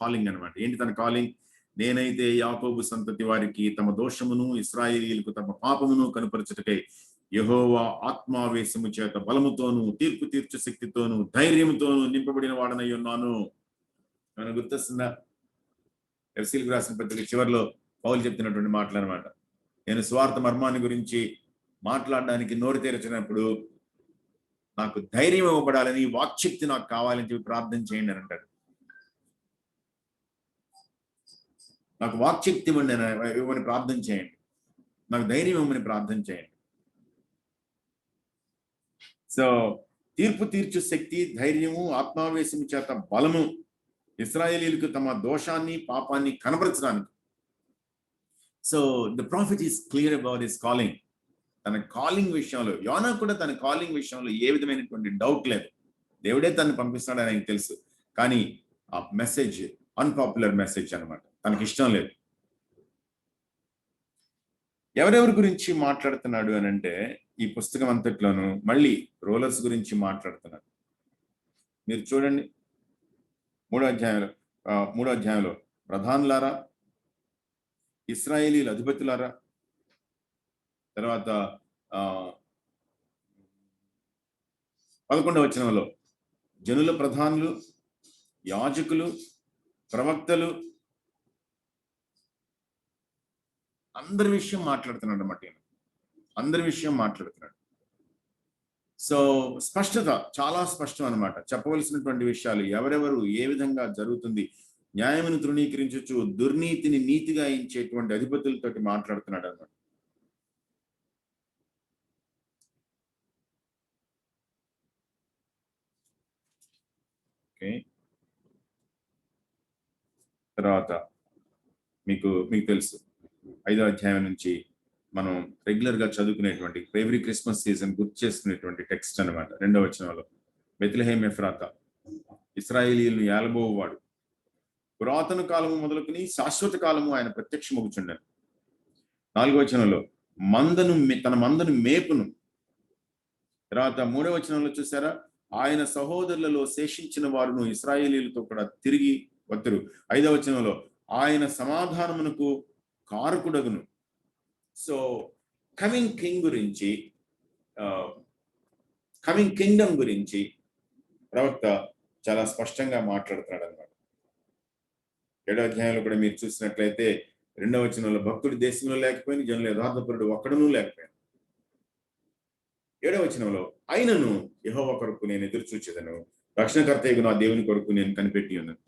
కాలింగ్ అనమాట. ఏంటి తన కాలింగ్? నేనైతే యాకోబు సంతతి వారికి తమ దోషమును, ఇశ్రాయేలీయులకు తమ పాపమును కనుపరచుటకై యెహోవా ఆత్మావేశము చేత బలముతోను, తీర్పు తీర్చు శక్తితోను, ధైర్యముతోను నింపబడిన వాడనై ఉన్నాను. మనం గుర్తొస్తుందా? ఎఫెసీయులకు రాసిన పత్రిక చివరిలో పౌలు చెప్తున్నటువంటి మాటలు అనమాట. నేను స్వార్థ మర్మాన్ని గురించి మాట్లాడడానికి నోరు తెరచినప్పుడు నాకు ధైర్యం ఇవ్వబడాలని, వాక్శక్తి నాకు కావాలని చెప్పి ప్రార్థన చేయండి అని అంటాడు. నాకు వాక్శక్తి ఇవ్వమని ప్రార్థన చేయండి, నాకు ధైర్యం ఇవ్వమని ప్రార్థన చేయండి. సో తీర్పు తీర్చు శక్తి, ధైర్యము, ఆత్మావేశం చేత బలము, ఇశ్రాయేలీయులకు తమ దోషాన్ని, పాపాన్ని కనబరచడానికి. So the prophet is clear about his calling. తన కాలింగ్ విషయంలో, యోనా కూడా తన కాలింగ్ విషయంలో ఏ విధమైనటువంటి డౌట్ లేదు. దేవుడే తను పంపిస్తాడని ఆయనకు తెలుసు. కానీ ఆ మెసేజ్ అన్పాపులర్ మెసేజ్ అనమాట, తనకి ఇష్టం లేదు. ఎవరెవరి గురించి మాట్లాడుతున్నాడు అని అంటే, ఈ పుస్తకం అంతట్లోనూ మళ్ళీ రోలర్స్ గురించి మాట్లాడుతున్నాడు. మీరు చూడండి 3వ అధ్యాయంలో ప్రధానులారా, ఇశ్రాయేలీల అధిపతులారా, తర్వాత 11వ వచనంలో జనుల ప్రధానులు, యాజకులు, ప్రవక్తలు, అందరి విషయం మాట్లాడుతున్నాడు అన్నమాట. అందరి విషయం మాట్లాడుతున్నాడు. సో స్పష్టత, చాలా స్పష్టం అనమాట. చెప్పవలసినటువంటి విషయాలు, ఎవరెవరు, ఏ విధంగా జరుగుతుంది, న్యాయమును తృణీకరించచ్చు, దుర్నీతిని నీతిగా ఎంచేటువంటి అధిపతులతోటి మాట్లాడుతున్నాడు అన్నమాట. ఓకే, తర్వాత మీకు తెలుసు 5వ అధ్యాయం నుంచి మనం రెగ్యులర్ గా చదువుకునేటువంటి, ఎవ్రీ క్రిస్మస్ సీజన్ గుర్తు చేసుకునేటువంటి టెక్స్ట్ అనమాట. 2వ వచనంలో బెత్లెహేమ్ ఎఫ్రాతా, ఇశ్రాయేలీయులను ఏలబోవాడు, పురాతన కాలము మొదలుకుని శాశ్వత కాలము ఆయన ప్రత్యక్షమగుచుండెను. 4వ వచనంలో తన మందను మేపును. తర్వాత 3వ వచనంలో చూసారా, ఆయన సహోదరులలో శేషించిన వారును ఇశ్రాయేలీయులతో కూడా తిరిగి వద్దరు. 5వ వచనంలో ఆయన సమాధానమునకు కారకుడగును. సో కమింగ్ కింగ్డమ్ గురించి ప్రవక్త చాలా స్పష్టంగా మాట్లాడుతున్నాడు అన్నమాట. 7వ అధ్యాయంలో కూడా మీరు చూసినట్లయితే 2వ వచనంలో భక్తుడి దేశంలో లేకపోయిన, జనుల యథార్థపరుడు ఒక్కడనూ లేకపోయాను. 7వ వచనంలో అయినను యెహోవా కొరకు నేను ఎదురు చూచేదను, రక్షణకర్తయ్యకు నా దేవుని కొరకు నేను కనిపెట్టి ఉన్నాను.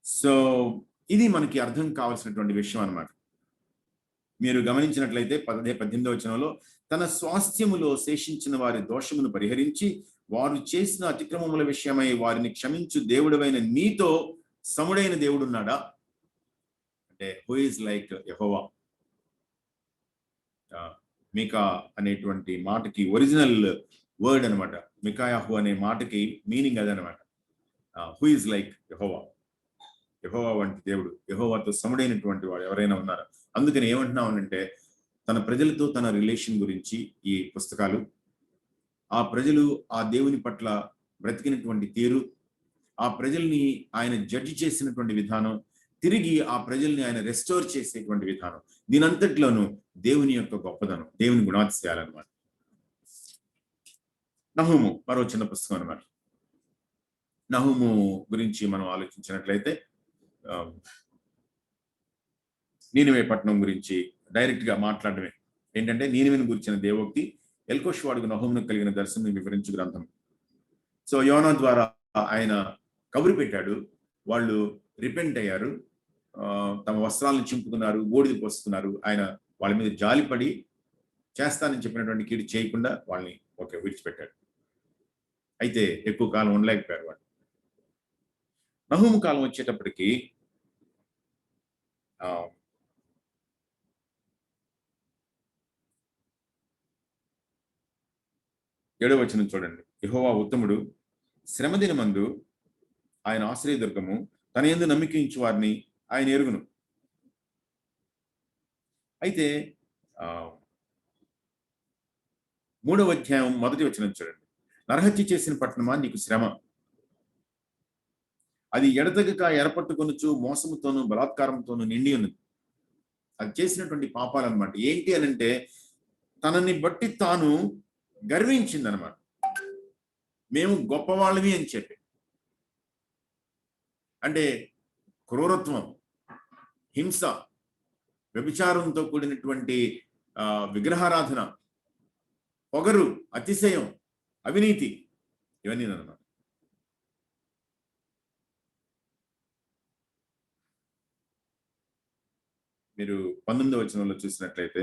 సో ఇది మనకి అర్థం కావాల్సినటువంటి విషయం అన్నమాట. మీరు గమనించినట్లయితే 18వ వచనంలో తన స్వాస్థ్యములో శేషించిన వారి దోషమును పరిహరించి వారు చేసిన అతిక్రమముల విషయమై వారిని క్షమించు దేవుడవైన నీతో సముడైన దేవుడు ఉన్నాడా అంటే, హూ ఈజ్ లైక్ యెహోవా. మికా అనేటువంటి మాటకి ఒరిజినల్ వర్డ్ అనమాట. మికాయాహు అనే మాటకి మీనింగ్ అదనమాట. హూ ఈజ్ లైక్ యెహోవా, యెహోవా వంటి దేవుడు, యెహోవాతో సముడైనటువంటి వాడు ఎవరైనా ఉన్నారా? అందుకని ఏమంటున్నామనంటే, తన ప్రజలతో తన రిలేషన్ గురించి ఈ పుస్తకాలు, ఆ ప్రజలు ఆ దేవుని పట్ల బ్రతికినటువంటి తీరు, ఆ ప్రజల్ని ఆయన జడ్జి చేసినటువంటి విధానం, తిరిగి ఆ ప్రజల్ని ఆయన రెస్టోర్ చేసేటువంటి విధానం, దీనంతట్లోనూ దేవుని యొక్క గొప్పదనం, దేవుని గుణాతిశయాలన్నమాట. నహూము మరో చిన్న పుస్తకం అనమాట. నహూము గురించి మనం ఆలోచించినట్లయితే, నీనివే పట్టణం గురించి డైరెక్ట్ గా మాట్లాడమే ఏంటంటే, నీనివేను గురించిన దేవోక్తి, ఎల్కోషువాడుకు నహూమును కలిగిన దర్శనం వివరించు గ్రంథం. సో యోనా ద్వారా ఆయన కబురు పెట్టాడు, వాళ్ళు రిపెంట్ అయ్యారు, తమ వస్త్రాలను చింపుకున్నారు, బూడిద పోసుకున్నారు. ఆయన వాళ్ళ మీద జాలిపడి చేస్తానని చెప్పినటువంటి కీడు చేయకుండా వాళ్ళని విడిచిపెట్టాడు. అయితే ఎక్కువ కాలం ఉండలేకపోయారు వాళ్ళు. నహూము కాలం వచ్చేటప్పటికి 7వ వచనం చూడండి. యెహోవా ఉత్తముడు, శ్రమదినమందు ఆయన ఆశ్రయదుర్గము, తన యందు నమ్మిక ఉంచు వారిని ఆయన ఎరుగును. అయితే 3వ అధ్యాయం 1వ వచనం చూడండి. నరహత్య చేసిన పట్టణమా నీకు శ్రమ, అది ఎడతెగక ఏర్పట్టుకొనుచు మోసముతోను బలాత్కారంతోను నిండి ఉన్నది. అది చేసినటువంటి పాపాలు అనమాట. ఏంటి అనంటే తనని బట్టి తాను గర్వించిందనమాట. మేము గొప్పవాళ్ళమి అని చెప్పి. అంటే క్రూరత్వం, హింస, వ్యభిచారంతో కూడినటువంటి విగ్రహారాధన, పొగరు, అతిశయం, అవినీతి, ఇవన్నీ అన్నమాట. మీరు 19వ వచనంలో చూసినట్లయితే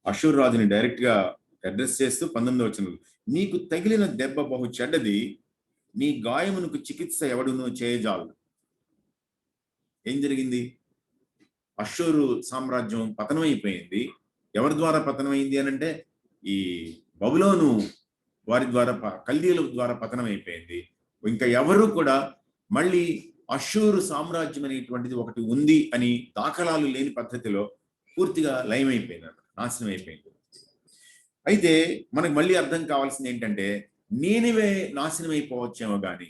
అషూర్ రాజుని డైరెక్ట్ గా అడ్రస్ చేస్తూ 19వ వచనంలో, నీకు తగిలిన దెబ్బ బహు చెడ్డది, నీ గాయమునకు చికిత్స ఎవడును చేయజాలదు. ఏం జరిగింది? అషూరు సామ్రాజ్యం పతనమైపోయింది. ఎవరి ద్వారా పతనమైంది అనంటే ఈ బబులోను వారి ద్వారా, కల్దీయుల ద్వారా పతనం అయిపోయింది. ఇంకా ఎవరు కూడా మళ్ళీ అషూరు సామ్రాజ్యం అనేటువంటిది ఒకటి ఉంది అని దాఖలాలు లేని పద్ధతిలో పూర్తిగా లయమైపోయింది, నాశనం అయిపోయింది. అయితే మనకు మళ్ళీ అర్థం కావాల్సింది ఏంటంటే, నీనివే నాశనం అయిపోవచ్చేమో కానీ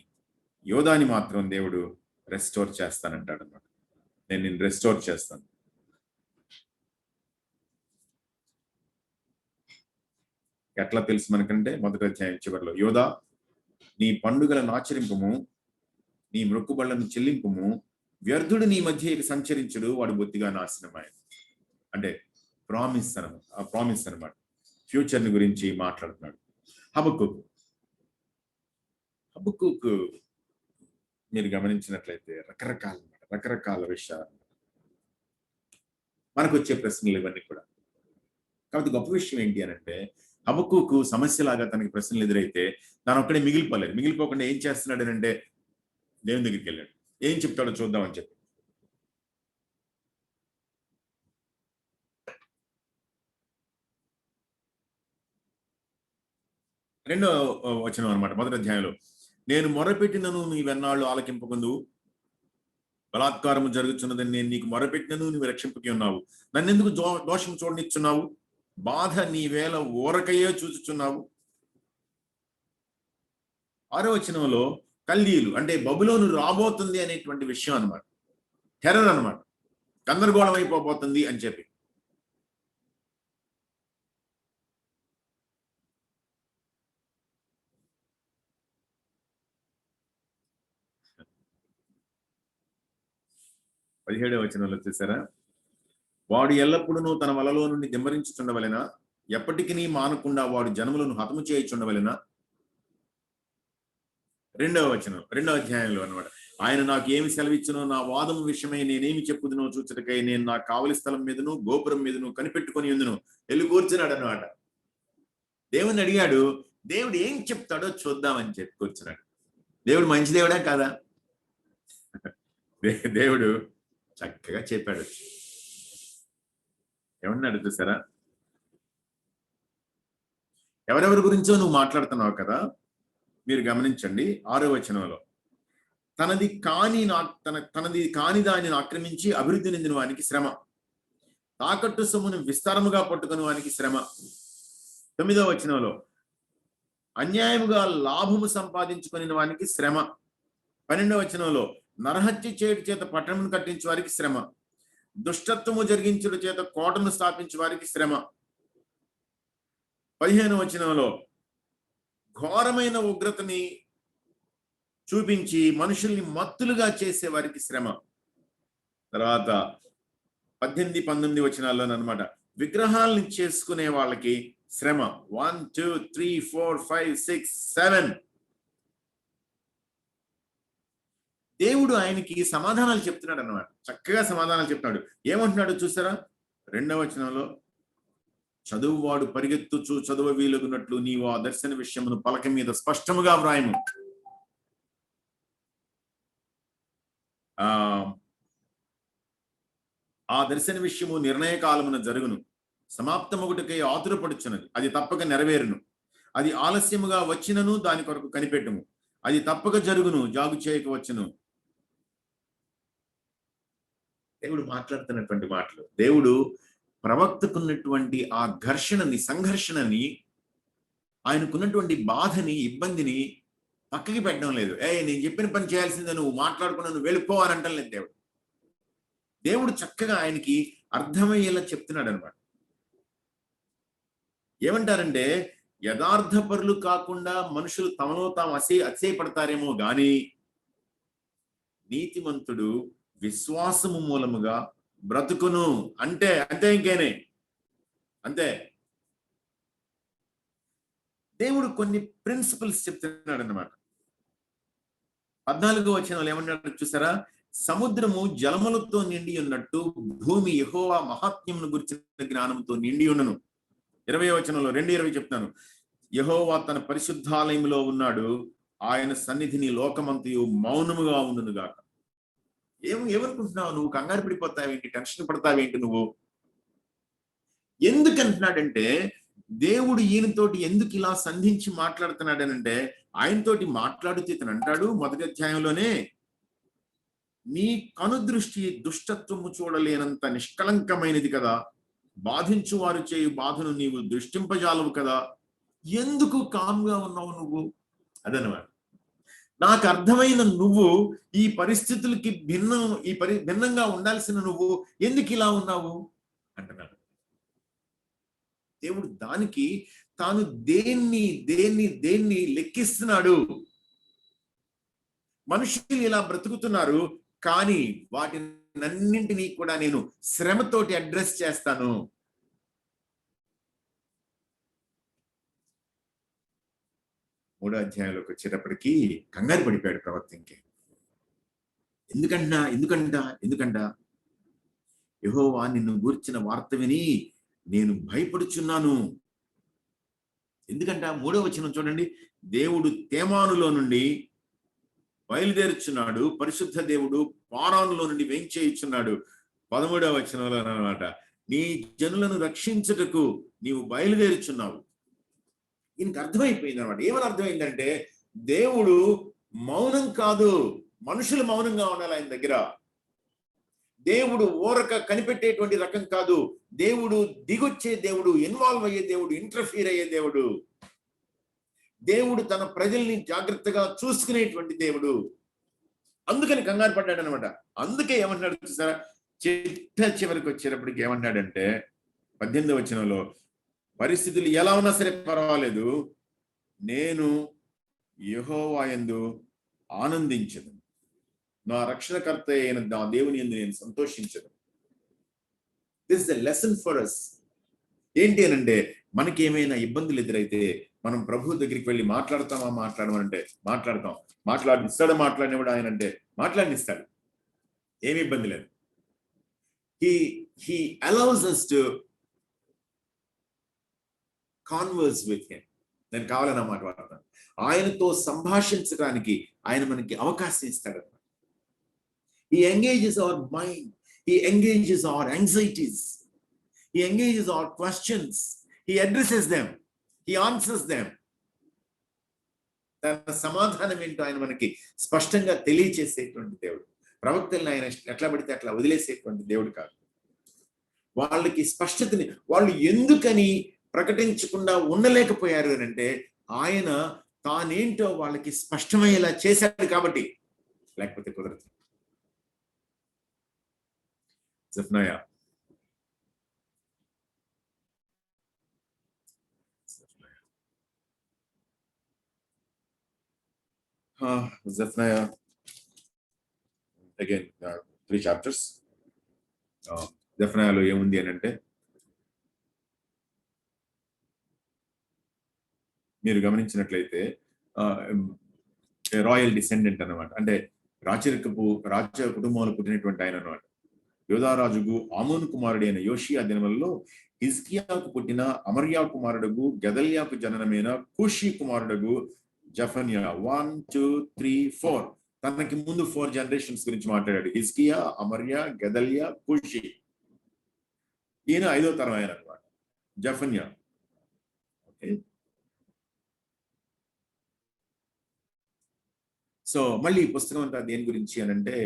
యోధాని మాత్రం దేవుడు రెస్టోర్ చేస్తానంటాడు అన్నమాట. నేను నిన్ను రెస్టోర్ చేస్తాను. ఎట్లా తెలుసు మనకంటే 1వ అధ్యాయం చివరిలో, యోధా నీ పండుగలను ఆచరింపుము, నీ మొక్కుబళ్లను చెల్లింపుము, వ్యర్థుడు నీ మధ్య సంచరించుడు, వాడు బొత్తిగా నాశనమాయను. అంటే ప్రామిస్ అనమాట. ఫ్యూచర్ ని గురించి మాట్లాడుతున్నాడు. హబక్కూకు మీరు గమనించినట్లయితే రకరకాల విషయాలు మనకు వచ్చే ప్రశ్నలు ఇవన్నీ కూడా. కాబట్టి గొప్ప విషయం ఏంటి అనంటే, హబక్కూకు సమస్యలాగా తనకి ప్రశ్నలు ఎదురైతే తాను ఒక్కడే మిగిలిపోకుండా ఏం చేస్తున్నాడు అంటే దేవుని దగ్గరికి వెళ్ళాడు. ఏం చెప్తాడో చూద్దామని చెప్పి. 2వ వచనం అనమాట 1వ అధ్యాయంలో, నేను మొరపెట్టినను నీవెన్నాళ్ళు ఆలకింపకుందు, బలాత్కారము జరుగుతున్నదని నేను నీకు మొరపెట్టినను నువ్వు రక్షింపకి ఉన్నావు, నన్నెందుకు దోషం చూడనిచ్చున్నావు, బాధ నీ వేళ ఊరకయ్యే చూచుచున్నావు. 6వ వచనంలో కల్దీయులు అంటే బబులోను రాబోతుంది అనేటువంటి విషయం అనమాట. టెర్రర్ అనమాట, గందరగోళం అయిపోబోతుంది అని చెప్పి. పదిహేడవ వచనంలో చూసారా, వాడు ఎల్లప్పుడూ తన వలలో నుండి దిమ్మరించుచుండవలెనా, ఎప్పటికీ మానకుండా వాడు జనములను హతము చేయుచుండవలెనా. 2వ వచనం 2వ అధ్యాయంలో అనమాట, ఆయన నాకు ఏమి సెలవిచ్చునో నా వాదం విషయమై నేనేమి చెప్పుదునో చూచుటకై నేను నా కావలి స్థలం మీదను గోపురం మీదను కనిపెట్టుకొని ఉందును వెళ్ళి కూర్చున్నాడు అనమాట. దేవుని అడిగాడు, దేవుడు ఏం చెప్తాడో చూద్దామని చెప్పి కూర్చున్నాడు. దేవుడు మంచి దేవుడా కాదా? దేవుడు చక్కగా చెప్పాడు. ఏమన్నాడు చూసారా, ఎవరెవరి గురించో నువ్వు మాట్లాడుతున్నావు కదా, మీరు గమనించండి 6వ వచనంలో, తనది కాని దానిని ఆక్రమించి అభివృద్ధి నిందిన వానికి శ్రమ, తాకట్టు సొమ్మును విస్తారముగా పట్టుకుని వానికి శ్రమ. 9వ వచనంలో, అన్యాయముగా లాభము సంపాదించుకుని వానికి శ్రమ. 12వ వచనంలో, నరహత్య చేయుట చేత పట్టణమును కట్టించే వారికి శ్రమ, దుష్టత్వము జరిగించుట చేత కోటను స్థాపించే వారికి శ్రమ. 15వ వచనంలో, ఘోరమైన ఉగ్రతని చూపించి మనుషుల్ని మత్తులుగా చేసే వారికి శ్రమ. తర్వాత 18, 19 వచనాల్లో అనమాట, విగ్రహాలను చేసుకునే వాళ్ళకి శ్రమ. 1 2 3 4 5 6 7 దేవుడు ఆయనకి సమాధానాలు చెప్తున్నాడు అన్నమాట. చక్కగా సమాధానాలు చెప్తున్నాడు. ఏమంటున్నాడు చూసారా? 2వ వచనంలో, చదువువాడు పరిగెత్తుచు చదువు వీలుగున్నట్లు నీవు ఆ దర్శన విషయమును పలక మీద స్పష్టముగా వ్రాయము. ఆ దర్శన విషయము నిర్ణయకాలమున జరుగును, సమాప్తమొకటికై ఆతురపడుచున్నది, అది తప్పక నెరవేరును. అది ఆలస్యముగా వచ్చినను దాని కొరకు కనిపెట్టుము, అది తప్పక జరుగును, జాగు చేయక వచ్చును. దేవుడు మాట్లాడుతున్నటువంటి మాటలు. దేవుడు ప్రవక్తకున్నటువంటి ఆ ఘర్షణని, సంఘర్షణని, ఆయనకున్నటువంటి బాధని, ఇబ్బందిని పక్కకి పెట్టడం లేదు. నేను చెప్పిన పని చేయాల్సిందే, నువ్వు మాట్లాడుకున్నా నువ్వు వెళ్ళిపో అని అంటం లేదు దేవుడు. దేవుడు చక్కగా ఆయనకి అర్థమయ్యేలా చెప్తున్నాడు అనమాట. ఏమంటారంటే, యథార్థపరులు కాకుండా మనుషులు తమలో తాము అతిశయపడతారేమో గాని నీతిమంతుడు విశ్వాసము మూలముగా బ్రతుకును. అంటే అంతే, ఇంకేనే అంతే. దేవుడు కొన్ని ప్రిన్సిపల్స్ చెప్తున్నాడు అన్నమాట. 14వ వచనంలో ఏమన్నాడు చూసారా? సముద్రము జలములతో నిండి ఉన్నట్టు భూమి యెహోవా మహాత్మ్యమును గురించిన జ్ఞానంతో నిండి ఉన్నను. 20వ వచనంలో 2:20 చెప్తాను. యెహోవా తన పరిశుద్ధాలయంలో ఉన్నాడు, ఆయన సన్నిధిని లోకమంతయు మౌనముగా ఉండును గాక. ఏమనుకుంటున్నావు నువ్వు? కంగారు పడిపోతావేంటి? టెన్షన్ పడతావేంటి నువ్వు? ఎందుకంటున్నాడంటే, దేవుడు ఈయనతోటి ఎందుకు ఇలా సంధించి మాట్లాడుతున్నాడనంటే, ఆయనతోటి మాట్లాడుతూ ఇతను అంటాడు మొదటి అధ్యాయంలోనే, నీ కనుదృష్టి దుష్టత్వము చూడలేనంత నిష్కలంకమైనది కదా, బాధించు వారు చేయు బాధను నీవు దృష్టింపజాలవు కదా, ఎందుకు కామ్గా ఉన్నావు నువ్వు? అదనమాట. నాకు అర్థమైన నువ్వు ఈ పరిస్థితులకి భిన్నంగా ఉండాల్సిన నువ్వు ఎందుకు ఇలా ఉన్నావు అంటున్నాడు. దేవుడు దానికి తాను దేన్ని లెక్కిస్తున్నాడు. మనుషులు ఇలా బ్రతుకుతున్నారు, కానీ వాటినన్నింటినీ కూడా నేను శ్రమతోటి అడ్రస్ చేస్తాను. మూడో అధ్యాయంలోకి వచ్చేటప్పటికి కంగారు పడిపోయాడు ప్రవక్త. ఎందుకంట యెహోవా నిన్ను గూర్చిన వార్త విని నేను భయపడుచున్నాను. ఎందుకంట? 3వ వచనం చూడండి. దేవుడు తేమానులో నుండి బయలుదేరుచున్నాడు, పరిశుద్ధ దేవుడు పారానులో నుండి వేంచేయుచున్నాడు. 13వ వచనంలో అన్నమాట, నీ జనులను రక్షించుటకు నీవు బయలుదేరుచున్నావు. ఈయనకి అర్థమైపోయింది అనమాట. ఏమని అర్థమైందంటే, దేవుడు మౌనం కాదు, మనుషులు మౌనంగా ఉండాలి ఆయన దగ్గర. దేవుడు ఊరక కనిపెట్టేటువంటి రకం కాదు. దేవుడు దిగొచ్చే దేవుడు, ఇన్వాల్వ్ అయ్యే దేవుడు, ఇంటర్ఫీర్ అయ్యే దేవుడు. దేవుడు తన ప్రజల్ని జాగ్రత్తగా చూసుకునేటువంటి దేవుడు. అందుకని కంగారు పడ్డాడు అనమాట. అందుకే ఏమంటున్నాడు చూసారా? చివరికి వచ్చేటప్పటికి ఏమంటాడంటే 18వ వచనంలో, పరిస్థితులు ఎలా ఉన్నా సరే పర్వాలేదు, నేను యెహోవా యందు ఆనందించను, నా రక్షణకర్త అయిన నా దేవుని యందు నేను సంతోషించను. This is the lesson for us. ఏంటి అనంటే, మనకి ఏమైనా ఇబ్బందులు ఎదురైతే మనం ప్రభు దగ్గరికి వెళ్ళి మాట్లాడమనంటే మాట్లాడతాం. మాట్లాడిస్తాడు, మాట్లాడినవాడు ఆయన అంటే మాట్లాడిస్తాడు. ఏమి ఇబ్బంది లేదు. He allows us to converse with him. నేను కావాలని మాట వాడతాను. ఆయనతో సంభాషించడానికి ఆయన మనకి అవకాశం ఇస్తాడు. He engages our mind. He engages our anxieties. He engages our questions. He addresses them. He answers them. తన సమాధానం ఏంటో ఆయన మనకి స్పష్టంగా తెలియచేసేటువంటి దేవుడు. ప్రవక్తల్ని ఆయన ఎట్లా పడితే అట్లా వదిలేసేటువంటి దేవుడు కాదు. వాళ్ళకి స్పష్టతని, వాళ్ళు ఎందుకని ప్రకటించకుండా ఉండలేకపోయారు అని అంటే, ఆయన తానేంటో వాళ్ళకి స్పష్టమయ్యేలా చేశాడు కాబట్టి, లేకపోతే కుదరదు. జెఫన్యా అగైన్ 3 chapters. జెఫన్యాలో ఏముంది అని అంటే, మీరు గమనించినట్లయితే రాయల్ డిసెండెంట్ అన్నమాట. అంటే రాజ కుటుంబంలో పుట్టినటువంటి ఆయన అన్నమాట. యోధారాజుకు ఆమోను కుమారుడైన యోషియా దినములలో హిజ్కియాకు పుట్టిన అమర్యా కుమారుడుగు గెదల్యాకు జననమైన కూషి కుమారుడుగు జఫన్యా. 1 2 3 4 తనకి ముందు 4 జనరేషన్స్ గురించి మాట్లాడాడు. హిజ్కియా, అమర్యా, గెదల్యా, కూషి. ఈయన 5వ తరం ఆయన అన్నమాట, జఫన్యా. ఓకే, సో మళ్ళీ ఈ పుస్తకం అంతా దేని గురించి అని అంటే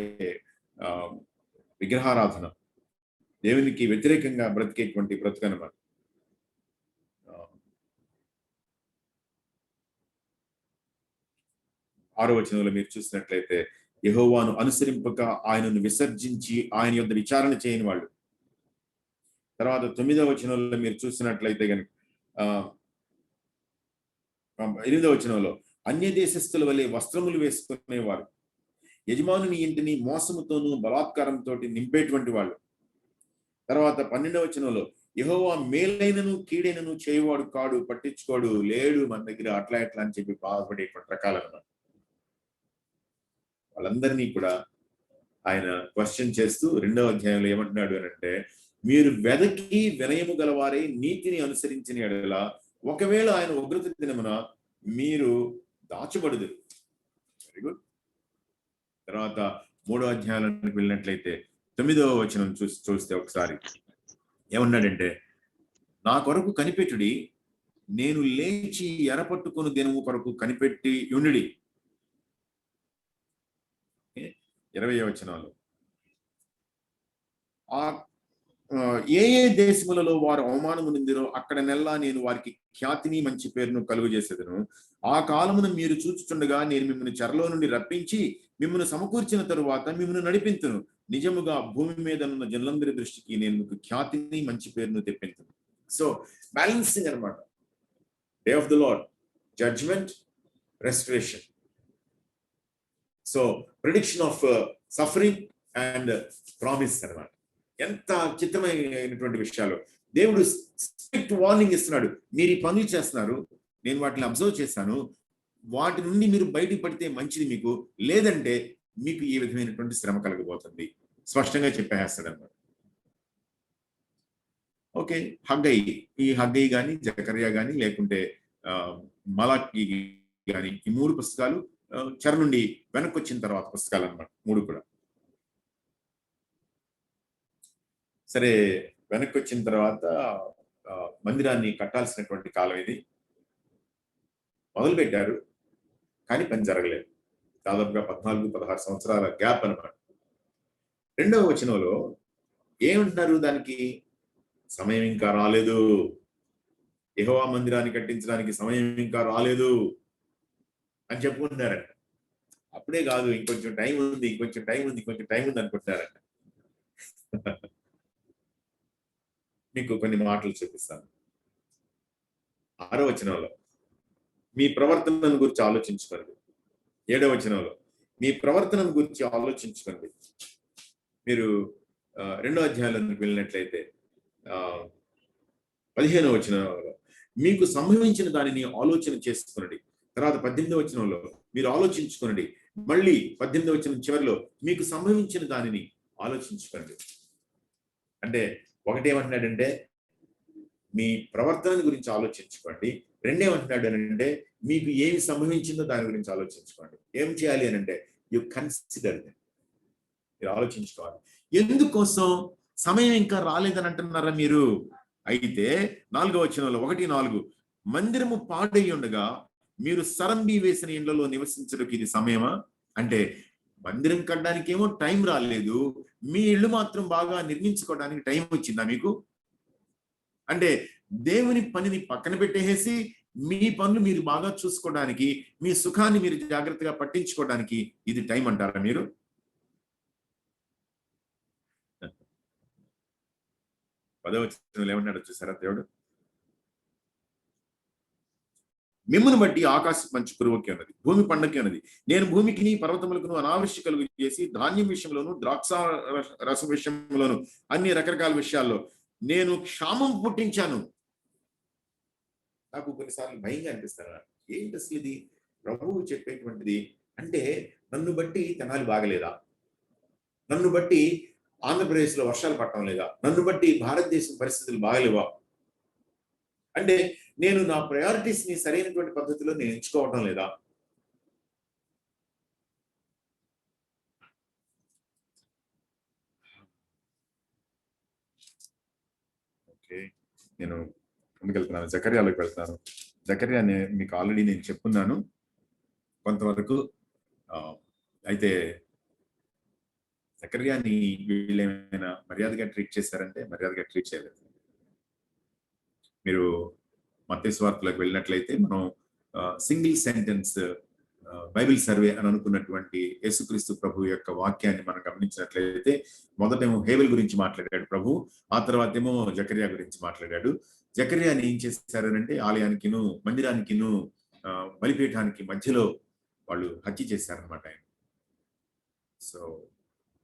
విగ్రహారాధన, దేవునికి వ్యతిరేకంగా బ్రతికేటువంటి బ్రతుకు అన్నమాట. 6వ వచనంలో మీరు చూసినట్లయితే యెహోవాను అనుసరింపక ఆయనను విసర్జించి ఆయన యొద్ద విచారణ చేయని వాళ్ళు. తర్వాత 9వ వచనంలో మీరు చూసినట్లయితే కనుక 8వ వచనంలో అన్య దేశస్థుల వలె వస్త్రములు వేసుకునేవారు, యజమానుని ఇంటిని మోసముతోనూ బలాత్కారంతో నింపేటువంటి వాళ్ళు. తర్వాత 12వ వచనంలో యెహోవా మేలైనను కీడైనను చేయవాడు కాడు, పట్టించుకోడు, లేడు మన దగ్గర, అట్లా ఎట్లా అని చెప్పి బాధపడేటువంటి రకాలన్నమాట. వాళ్ళందరినీ కూడా ఆయన క్వశ్చన్ చేస్తూ 2వ అధ్యాయంలో ఏమంటున్నాడు అని అంటే, మీరు వెదకి వినయము గలవారే నీతిని అనుసరించిన ఎడల ఒకవేళ ఆయన ఉగ్రత దినమున మీరు దాచబడదు. Very good. తర్వాత 3వ అధ్యాయానికి వెళ్ళినట్లయితే 9వ వచనం చూస్తే ఒకసారి ఏమన్నాడంటే, నా కొరకు కనిపెట్టుడి, నేను లేచి ఎరపట్టుకుని దినము కొరకు కనిపెట్టి యుండుడి. 20వ వచనంలో ఏ ఏ దేశములలో వారు అవమానము నిందిరో అక్కడ నెల్లా నేను వారికి ఖ్యాతిని మంచి పేరును కలుగు చేసేదను. ఆ కాలమున మీరు చూచుచుండగా నేను మిమ్మల్ని చెరలో నుండి రప్పించి మిమ్మల్ని సమకూర్చిన తరువాత మిమ్మల్ని నడిపించును. నిజముగా భూమి మీద ఉన్న జనులందరి దృష్టికి నేను మీకు ఖ్యాతిని మంచి పేరును తెప్పించును. సో బ్యాలెన్సింగ్ అన్నమాట. Day of the Lord, judgment, restoration. So prediction of suffering and promise అన్నమాట. ఎంత చిత్రమైనటువంటి విషయాలు. దేవుడు స్ట్రిక్ట్ వార్నింగ్ ఇస్తున్నాడు. మీరు ఈ పనులు చేస్తున్నారు, నేను వాటిని అబ్జర్వ్ చేశాను, వాటి నుండి మీరు బయటికి పడితే మంచిది మీకు, లేదంటే మీకు ఈ విధమైనటువంటి శ్రమ కలగబోతుంది, స్పష్టంగా చెప్పేస్తాడు అన్నమాట. ఓకే, హగ్గయి, ఈ హగ్గయి కానీ జకర్యా కానీ లేకుంటే మలాకి కానీ, ఈ 3 పుస్తకాలు చెర నుండి వెనక్కి వచ్చిన తర్వాత పుస్తకాలు అన్నమాట, 3 కూడా. సరే, వెనక్కి వచ్చిన తర్వాత మందిరాన్ని కట్టాల్సినటువంటి కాలం ఇది. మొదలు పెట్టారు, కానీ పని జరగలేదు. దాదాపుగా 14-16 సంవత్సరాల గ్యాప్ అన్నమాట. 2వ వచనంలో ఏమంటున్నారు, దానికి సమయం ఇంకా రాలేదు, యెహోవా మందిరాన్ని కట్టించడానికి సమయం ఇంకా రాలేదు అని చెప్పుకుంటున్నారంట. అప్పుడే కాదు, ఇంకొంచెం టైం ఉంది, ఇంకొంచెం టైం ఉంది, ఇంకొంచెం టైం ఉంది అనుకుంటున్నారంట. మీకు కొన్ని మాటలు చూపిస్తాను. 6వ వచనంలో మీ ప్రవర్తనను గురించి ఆలోచించుకోండి. 7వ వచనంలో మీ ప్రవర్తనను గురించి ఆలోచించుకోండి. మీరు 2వ అధ్యాయంలోకి వెళ్ళినట్లయితే 15వ వచనంలో మీకు సంభవించిన దానిని ఆలోచన చేసుకునండి. తర్వాత 18వ వచనంలో మీరు ఆలోచించుకోండి. మళ్ళీ 18వ వచనం చివరిలో మీకు సంభవించిన దానిని ఆలోచించుకోండి. అంటే ఒకటేమంటున్నాడంటే మీ ప్రవర్తన గురించి ఆలోచించుకోండి. రెండేమంటున్నాడు అని అంటే మీకు ఏమి సంభవించిందో దాని గురించి ఆలోచించుకోండి. ఏం చేయాలి అని అంటే యు కన్సిడర్, మీరు ఆలోచించుకోవాలి. ఎందుకోసం? సమయం ఇంకా రాలేదని అంటున్నారా మీరు? అయితే 4వ వచనంలో 1-4 మందిరము పాడై ఉండగా మీరు సరంబి వేసిన ఇండ్లలో నివసించడానికి ఇది సమయమా? అంటే మందిరం కట్టడానికి ఏమో టైం రాలేదు, మీ ఇల్లు మాత్రం బాగా నిర్మించుకోవడానికి టైం వచ్చిందా మీకు? అంటే దేవుని పనిని పక్కన పెట్టేసి మీ పనులు మీరు బాగా చూసుకోవడానికి, మీ సుఖాన్ని మీరు జాగ్రత్తగా పట్టించుకోవడానికి ఇది టైం అంటారా మీరు? 10వ వచనంలో ఏమన్నాడో చూసారా దేవుడు? మిమ్మును బట్టి ఆకాశ మంచు కురువకి ఉన్నది, భూమి పండకి ఉన్నది. నేను భూమికి పర్వతములకు అనావృష్టి కలుగు చేసి ధాన్యం విషయంలోను ద్రాక్ష రసం విషయంలోను అన్ని రకరకాల విషయాల్లో నేను క్షామం పుట్టించాను. నాకు కొన్నిసార్లు భయంగా అనిపిస్తారా, ఏంటి అసలు ఇది ప్రభువు చెప్పేటువంటిది? అంటే నన్ను బట్టి తెనాలి బాగలేదా, నన్ను బట్టి ఆంధ్రప్రదేశ్లో వర్షాలు పడటం లేదా, నన్ను బట్టి భారతదేశం పరిస్థితులు బాగలేవా, అంటే నేను నా ప్రయారిటీస్ ని సరైనటువంటి పద్ధతిలో నేను ఎంచుకోవటం లేదా? ఓకే, నేను ముందుకెళ్తున్నాను, జకర్యాలోకి వెళ్తున్నాను. జకర్యా మీకు ఆల్రెడీ నేను చెప్పున్నాను కొంతవరకు. అయితే జకర్యాని వీళ్ళు ఏమైనా మర్యాదగా ట్రీట్ చేశారంటే మర్యాదగా ట్రీట్ చేయలేదు. మీరు మత్తయి సువార్తలోకి వెళ్ళినట్లయితే మనం సింగిల్ సెంటెన్స్ బైబిల్ సర్వే అని అనుకున్నటువంటి యేసుక్రీస్తు ప్రభు యొక్క వాక్యాన్ని మనం గమనించినట్లయితే మొదటేమో హేబెల్ గురించి మాట్లాడాడు ప్రభు, ఆ తర్వాత ఏమో జకర్యా గురించి మాట్లాడాడు. జకర్యాని ఏం చేశారనంటే ఆలయానికిను మందిరానికిను బలిపీఠానికి మధ్యలో వాళ్ళు హత్య చేశారనమాట ఆయన. సో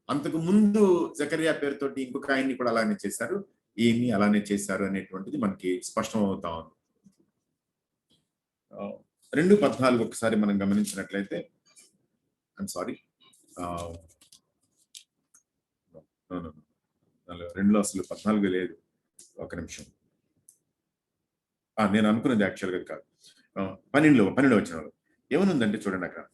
అంతకు ముందు జకర్యా పేరుతోటి ఇంకొక ఆయన్ని కూడా అలానే చేశారు, ఈయన్ని అలానే చేశారు అనేటువంటిది మనకి స్పష్టం అవుతా ఉంది. 2:14 ఒకసారి మనం గమనించినట్లయితే, ఐఎమ్ సారీ, 2లో అసలు 14 లేదు, ఒక నిమిషం. నేను అనుకున్నది యాక్చువల్గా కాదు, 12 వచనంలో ఏమనుందంటే చూడండి అక్కడ,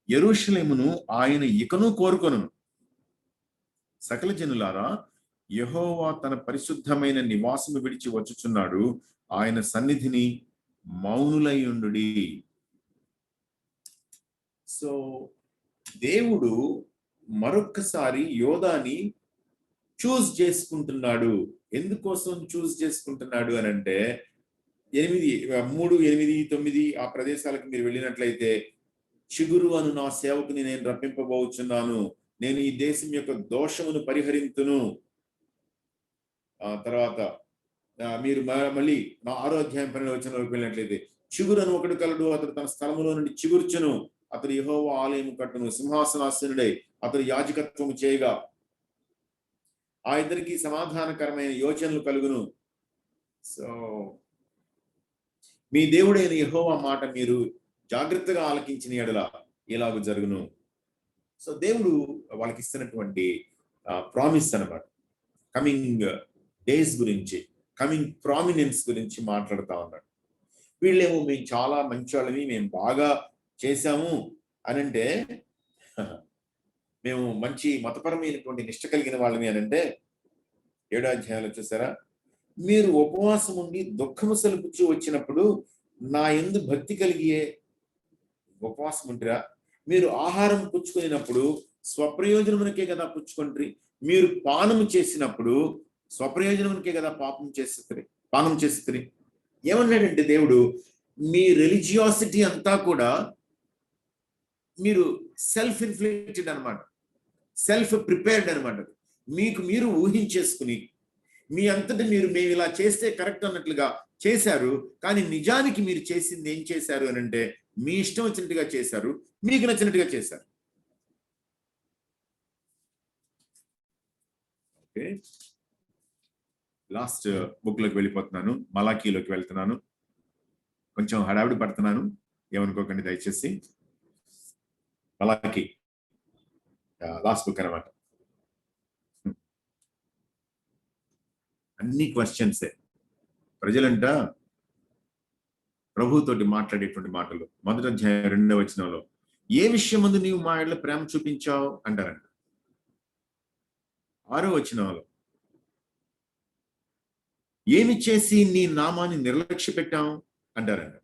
యెరూషలేమును ఆయన ఇకను కోరుకొనును, సకల జనులారా యెహోవా తన పరిశుద్ధమైన నివాసము విడిచి వచ్చుచున్నాడు, ఆయన సన్నిధిని మౌనులయుండుడి. సో దేవుడు మరొక్కసారి యోధాని చూస్ చేసుకుంటున్నాడు. ఎందుకోసం చూస్ చేసుకుంటున్నాడు అని అంటే 3, 8, 9 ఆ ప్రదేశాలకు మీరు వెళ్ళినట్లయితే, చిగురు అను నా సేవకుని నేను రప్పింపబోచున్నాను, నేను ఈ దేశం యొక్క దోషమును పరిహరింతును. తర్వాత మీరు మళ్ళీ 6వ అధ్యాయం 12వ వచనంలోకి వెళ్ళినట్లయితే, చిగురను ఒకడు కలడు, అతడు తన స్థలములో నుండి చిగుర్చును, అతడు యెహోవా ఆలయము కట్టును, సింహాసనాసనుడై అతడు యాజకత్వము చేయగా ఆ ఇద్దరికి సమాధానకరమైన యోచనలు కలుగును. సో మీ దేవుడైన యెహోవా మాట మీరు జాగ్రత్తగా ఆలకించిన ఎడల ఇలాగ జరుగును. సో దేవుడు వాళ్ళకి ఇస్తున్నటువంటి ప్రామిస్ అన్నమాట, కమింగ్ డేస్ గురించి, కమింగ్ ప్రామినెన్స్ గురించి మాట్లాడుతూ ఉన్నాడు. వీళ్ళేమో మేము చాలా మంచి వాళ్ళని, మేము బాగా చేశాము అని అంటే, మేము మంచి మతపరమైనటువంటి నిష్ట కలిగిన వాళ్ళని అని అంటే, 7వ అధ్యాయంలో చూసారా, మీరు ఉపవాసం ఉండి దుఃఖము సలుపుచూ వచ్చినప్పుడు నా యందు భక్తి కలిగియే ఉపవాసం ఉంటారా? మీరు ఆహారం పుచ్చుకునేటప్పుడు స్వప్రయోజనమునకే కదా పుచ్చుకుంటారు, మీరు పానము చేసినప్పుడు స్వప్రయోజనమునకే కదా పానం చేస్తారు. ఏమన్నాడంటే దేవుడు, మీ రిలీజియాసిటీ అంతా కూడా మీరు సెల్ఫ్ ఇన్ఫ్లిక్టెడ్ అనమాట, సెల్ఫ్ ప్రిపేర్డ్ అనమాట. మీకు మీరు ఊహించేసుకుని మీ అంతటి మీరు మేము ఇలా చేస్తే కరెక్ట్ అన్నట్లుగా చేశారు, కానీ నిజానికి మీరు చేసింది ఏం చేశారు అని అంటే, మీ ఇష్టం వచ్చినట్టుగా చేశారు, మీకు నచ్చినట్టుగా చేశారు. ఓకే, లాస్ట్ బుక్ లోకి వెళ్ళిపోతున్నాను, మలాకీలోకి వెళ్తున్నాను. కొంచెం హడావిడి పడుతున్నాను, ఏమనుకోకండి దయచేసి. మలాకీ లాస్ట్ బుక్ అనమాట. అన్ని క్వశ్చన్సే. ప్రజలంట ప్రభుతోటి మాట్లాడేటువంటి మాటలు. 1వ అధ్యాయం 2వ వచనంలో, ఏ విషయం ముందు నీవు మా ఎడల ప్రేమ చూపించావు అంటారంట. 6వ వచనంలో, ఏమి చేసి నీ నామాన్ని నిర్లక్ష్య పెట్టావు అంటారంట.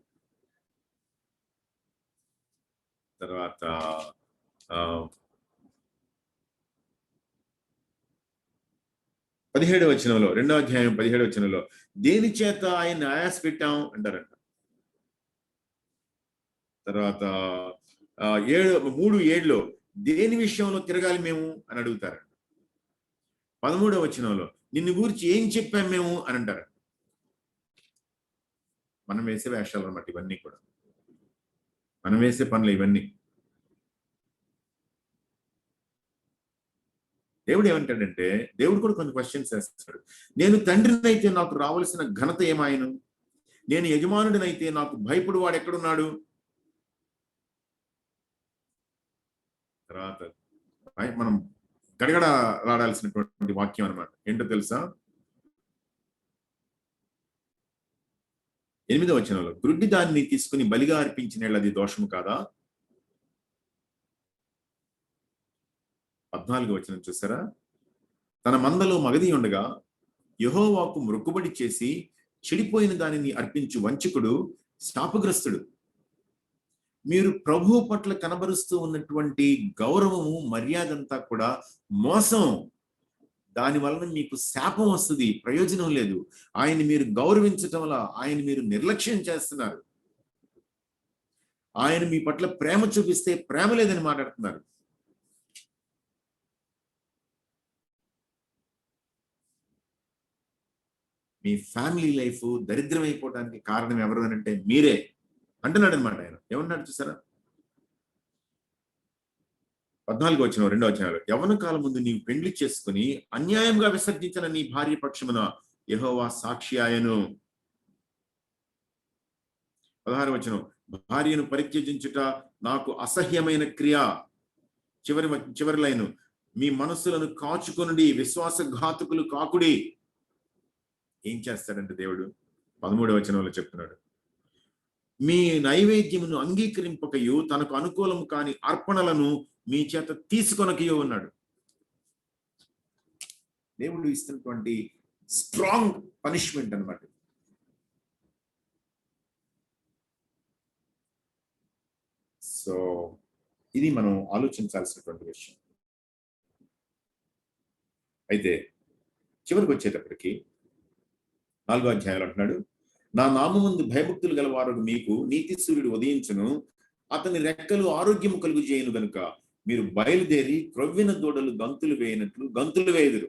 తర్వాత 17వ వచనంలో, 2వ అధ్యాయం 17వ వచనంలో, దేని చేత ఆయన ఆయాస పెట్టాం అంటారంట. తర్వాత 3:7లో దేని విషయంలో తిరగాలి మేము అని అడుగుతారంట. 13వ వచనంలో నిన్ను గురించి ఏం చెప్పాం మేము అని అంటారు. మనం వేసే వేషాలు అన్నమాట ఇవన్నీ కూడా, మనం వేసే పనులు ఇవన్నీ. దేవుడు ఏమంటాడంటే, దేవుడు కూడా కొన్ని క్వశ్చన్స్ వేస్తాడు. నేను తండ్రిని అయితే నాకు రావాల్సిన ఘనత ఏమాయను, నేను యజమానుడినైతే నాకు భయపడు వాడు ఎక్కడున్నాడు? తర్వాత మనం గడగడ రాడాల్సినటువంటి వాక్యం అనమాట. ఏంటో తెలుసా? 8వ వచనంలో, గ్రుడ్డి దాన్ని తీసుకుని బలిగా అర్పించిన అది దోషము కాదా? 14వ వచనం చూసారా? తన మందలో మగది ఉండగా యెహోవాకు మొక్కుబడి చేసి చెడిపోయిన దానిని అర్పించు వంచకుడు శాపగ్రస్తుడు. మీరు ప్రభువు పట్ల కనబరుస్తూ ఉన్నటువంటి గౌరవము, మర్యాద అంతా కూడా మోసం. దాని వలన మీకు శాపం వస్తుంది, ప్రయోజనం లేదు. ఆయన మీరు గౌరవించటం వల్ల ఆయన మీరు నిర్లక్ష్యం చేస్తున్నారు. ఆయన మీ పట్ల ప్రేమ చూపిస్తే ప్రేమ లేదని మాట్లాడుతున్నారు. మీ ఫ్యామిలీ లైఫ్ దరిద్రం అయిపోవడానికి కారణం ఎవరు అని అంటే మీరే అంటున్నాడు అనమాట. ఆయన ఏమన్నాడు చూసారా? 14వ వచనం 2వ వచనంలో, యవ్వన కాలం ముందు నీవు పెండ్లి చేసుకుని అన్యాయంగా విసర్జించిన నీ భార్య పక్షమున యెహోవా సాక్షి ఆయను. 16వ వచనం, భార్యను పరిత్యజించుట నాకు అసహ్యమైన క్రియ. చివరి లైను, మీ మనస్సులను కాచుకొనుడి, విశ్వాసఘాతుకులు కాకుడి. ఏం చేస్తాడంటే దేవుడు 13వ వచనంలో చెప్తున్నాడు, మీ నైవేద్యమును అంగీకరింపకయు తనకు అనుకూలము కాని అర్పణలను మీ చేత తీసుకొనకయో ఉన్నాడు. దేవుడు ఇస్తున్నటువంటి స్ట్రాంగ్ పనిష్మెంట్ అన్నమాట. సో ఇది మనం ఆలోచించాల్సినటువంటి విషయం. అయితే చివరికి వచ్చేటప్పటికి 4వ అధ్యాయంలో అంటున్నాడు, నా నామముందు భయభక్తులు గలవారు మీకు నీతి సూర్యుడు ఉదయించును, అతని రెక్కలు ఆరోగ్యము కలుగు చేయను గనుక మీరు బయలుదేరి క్రొవ్విన దూడలు గంతులు వేయనట్లు గంతులు వేయుదురు.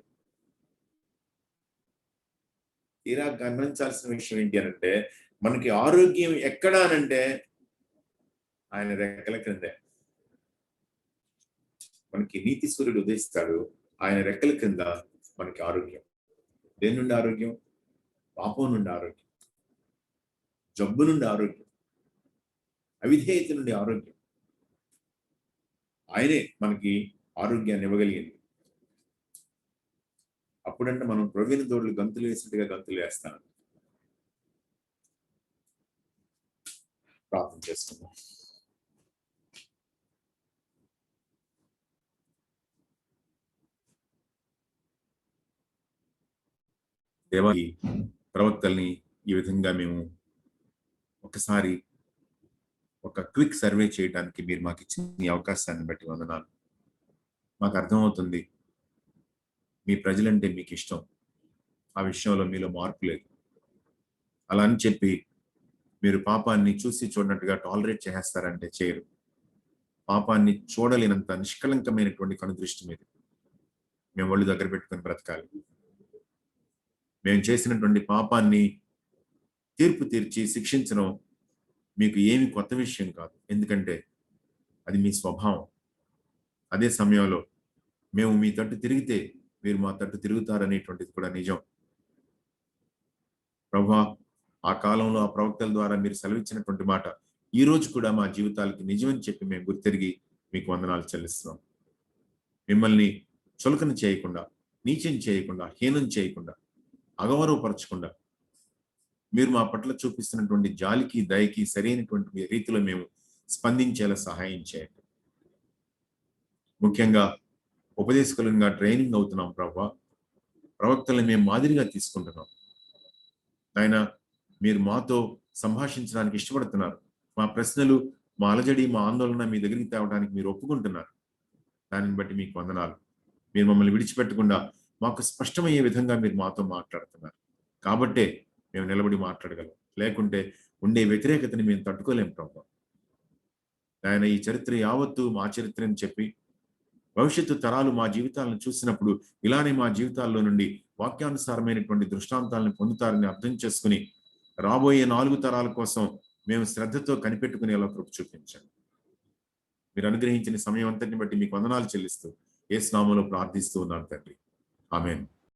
తీరా గమనించాల్సిన విషయం ఏంటి అనంటే, మనకి ఆరోగ్యం ఎక్కడా అనంటే ఆయన రెక్కల క్రిందే. మనకి నీతి సూర్యుడు ఉదయిస్తాడు, ఆయన రెక్కల క్రింద మనకి ఆరోగ్యం. దేని నుండి ఆరోగ్యం? పాపం నుండి ఆరోగ్యం, జబ్బు నుండి ఆరోగ్యం, అవిధేయత నుండి ఆరోగ్యం. ఆయనే మనకి ఆరోగ్యాన్ని ఇవ్వగలిగింది. అప్పుడంటే మనం ప్రవీణ దోడులు గంతులు వేసినట్టుగా గంతులు వేస్తాను. ప్రార్థన చేసుకుందాం. దేవాకి ప్రవక్తల్ని ఈ విధంగా మేము ఒకసారి ఒక క్విక్ సర్వే చేయడానికి మీరు మాకు ఇచ్చిన ఈ అవకాశాన్ని బట్టి వందనాలు. మాకు అర్థమవుతుంది మీ ప్రజలంటే మీకు ఇష్టం, ఆ విషయంలో మీలో మార్పు లేదు. అలా అని చెప్పి మీరు పాపాన్ని చూసి చూడనట్టుగా టాలరేట్ చేస్తారంటే చేయరు. పాపాన్ని చూడలేనంత నిష్కలంకమైనటువంటి కనుదృష్టి మీద మేము ఒళ్ళు దగ్గర పెట్టుకుని బ్రతకాలి. మేము చేసినటువంటి పాపాన్ని తీర్పు తీర్చి శిక్షించడం మీకు ఏమి కొత్త విషయం కాదు, ఎందుకంటే అది మీ స్వభావం. అదే సమయంలో మేము మీ తట్టు తిరిగితే మీరు మా తట్టు తిరుగుతారనేటువంటిది కూడా నిజం. ప్రభువా, ఆ కాలంలో ఆ ప్రవక్తల ద్వారా మీరు సెలవిచ్చినటువంటి మాట ఈ రోజు కూడా మా జీవితాలకి నిజమని చెప్పి మేము గుర్తిరిగి మీకు వందనాలు చెల్లిస్తున్నాం. మిమ్మల్ని చులకన చేయకుండా, నీచం చేయకుండా, హీనం చేయకుండా, అగౌరవపరచకుండా మీరు మా పట్ల చూపిస్తున్నటువంటి జాలికి, దయకి సరైనటువంటి రీతిలో మేము స్పందించేలా సహాయం చేయండి. ముఖ్యంగా ఉపదేశకులంగా ట్రైనింగ్ అవుతున్నాం ప్రభువా, ప్రవక్తలను మేము మాదిరిగా తీసుకుంటున్నాం. ఆయన మీరు మాతో సంభాషించడానికి ఇష్టపడుతున్నారు. మా ప్రశ్నలు, మా అలజడి, మా ఆందోళన మీ దగ్గరికి తేవడానికి మీరు ఒప్పుకుంటున్నారు. దానిని బట్టి మీకు వందనాలు. మీరు మమ్మల్ని విడిచిపెట్టకుండా మాకు స్పష్టమయ్యే విధంగా మీరు మాతో మాట్లాడుతున్నారు కాబట్టే మేము నిలబడి మాట్లాడగలం. లేకుంటే ఉండే వ్యతిరేకతని మేము తట్టుకోలేం ప్రభువా. ఆయన ఈ చరిత్ర యావత్తు మా చరిత్ర అని చెప్పి భవిష్యత్తు తరాలు మా జీవితాలను చూసినప్పుడు ఇలానే మా జీవితాల్లో నుండి వాక్యానుసారమైనటువంటి దృష్టాంతాలను పొందుతారని అర్థం చేసుకుని రాబోయే 4 తరాల కోసం మేము శ్రద్ధతో కనిపెట్టుకునేలా కృప చూపించండి. మీరు అనుగ్రహించిన సమయం అంతటిని బట్టి మీకు వందనాలు చెల్లిస్తూ యేసు నామములో ప్రార్థిస్తూ ఉన్నాను తండ్రి. ఆమేన్.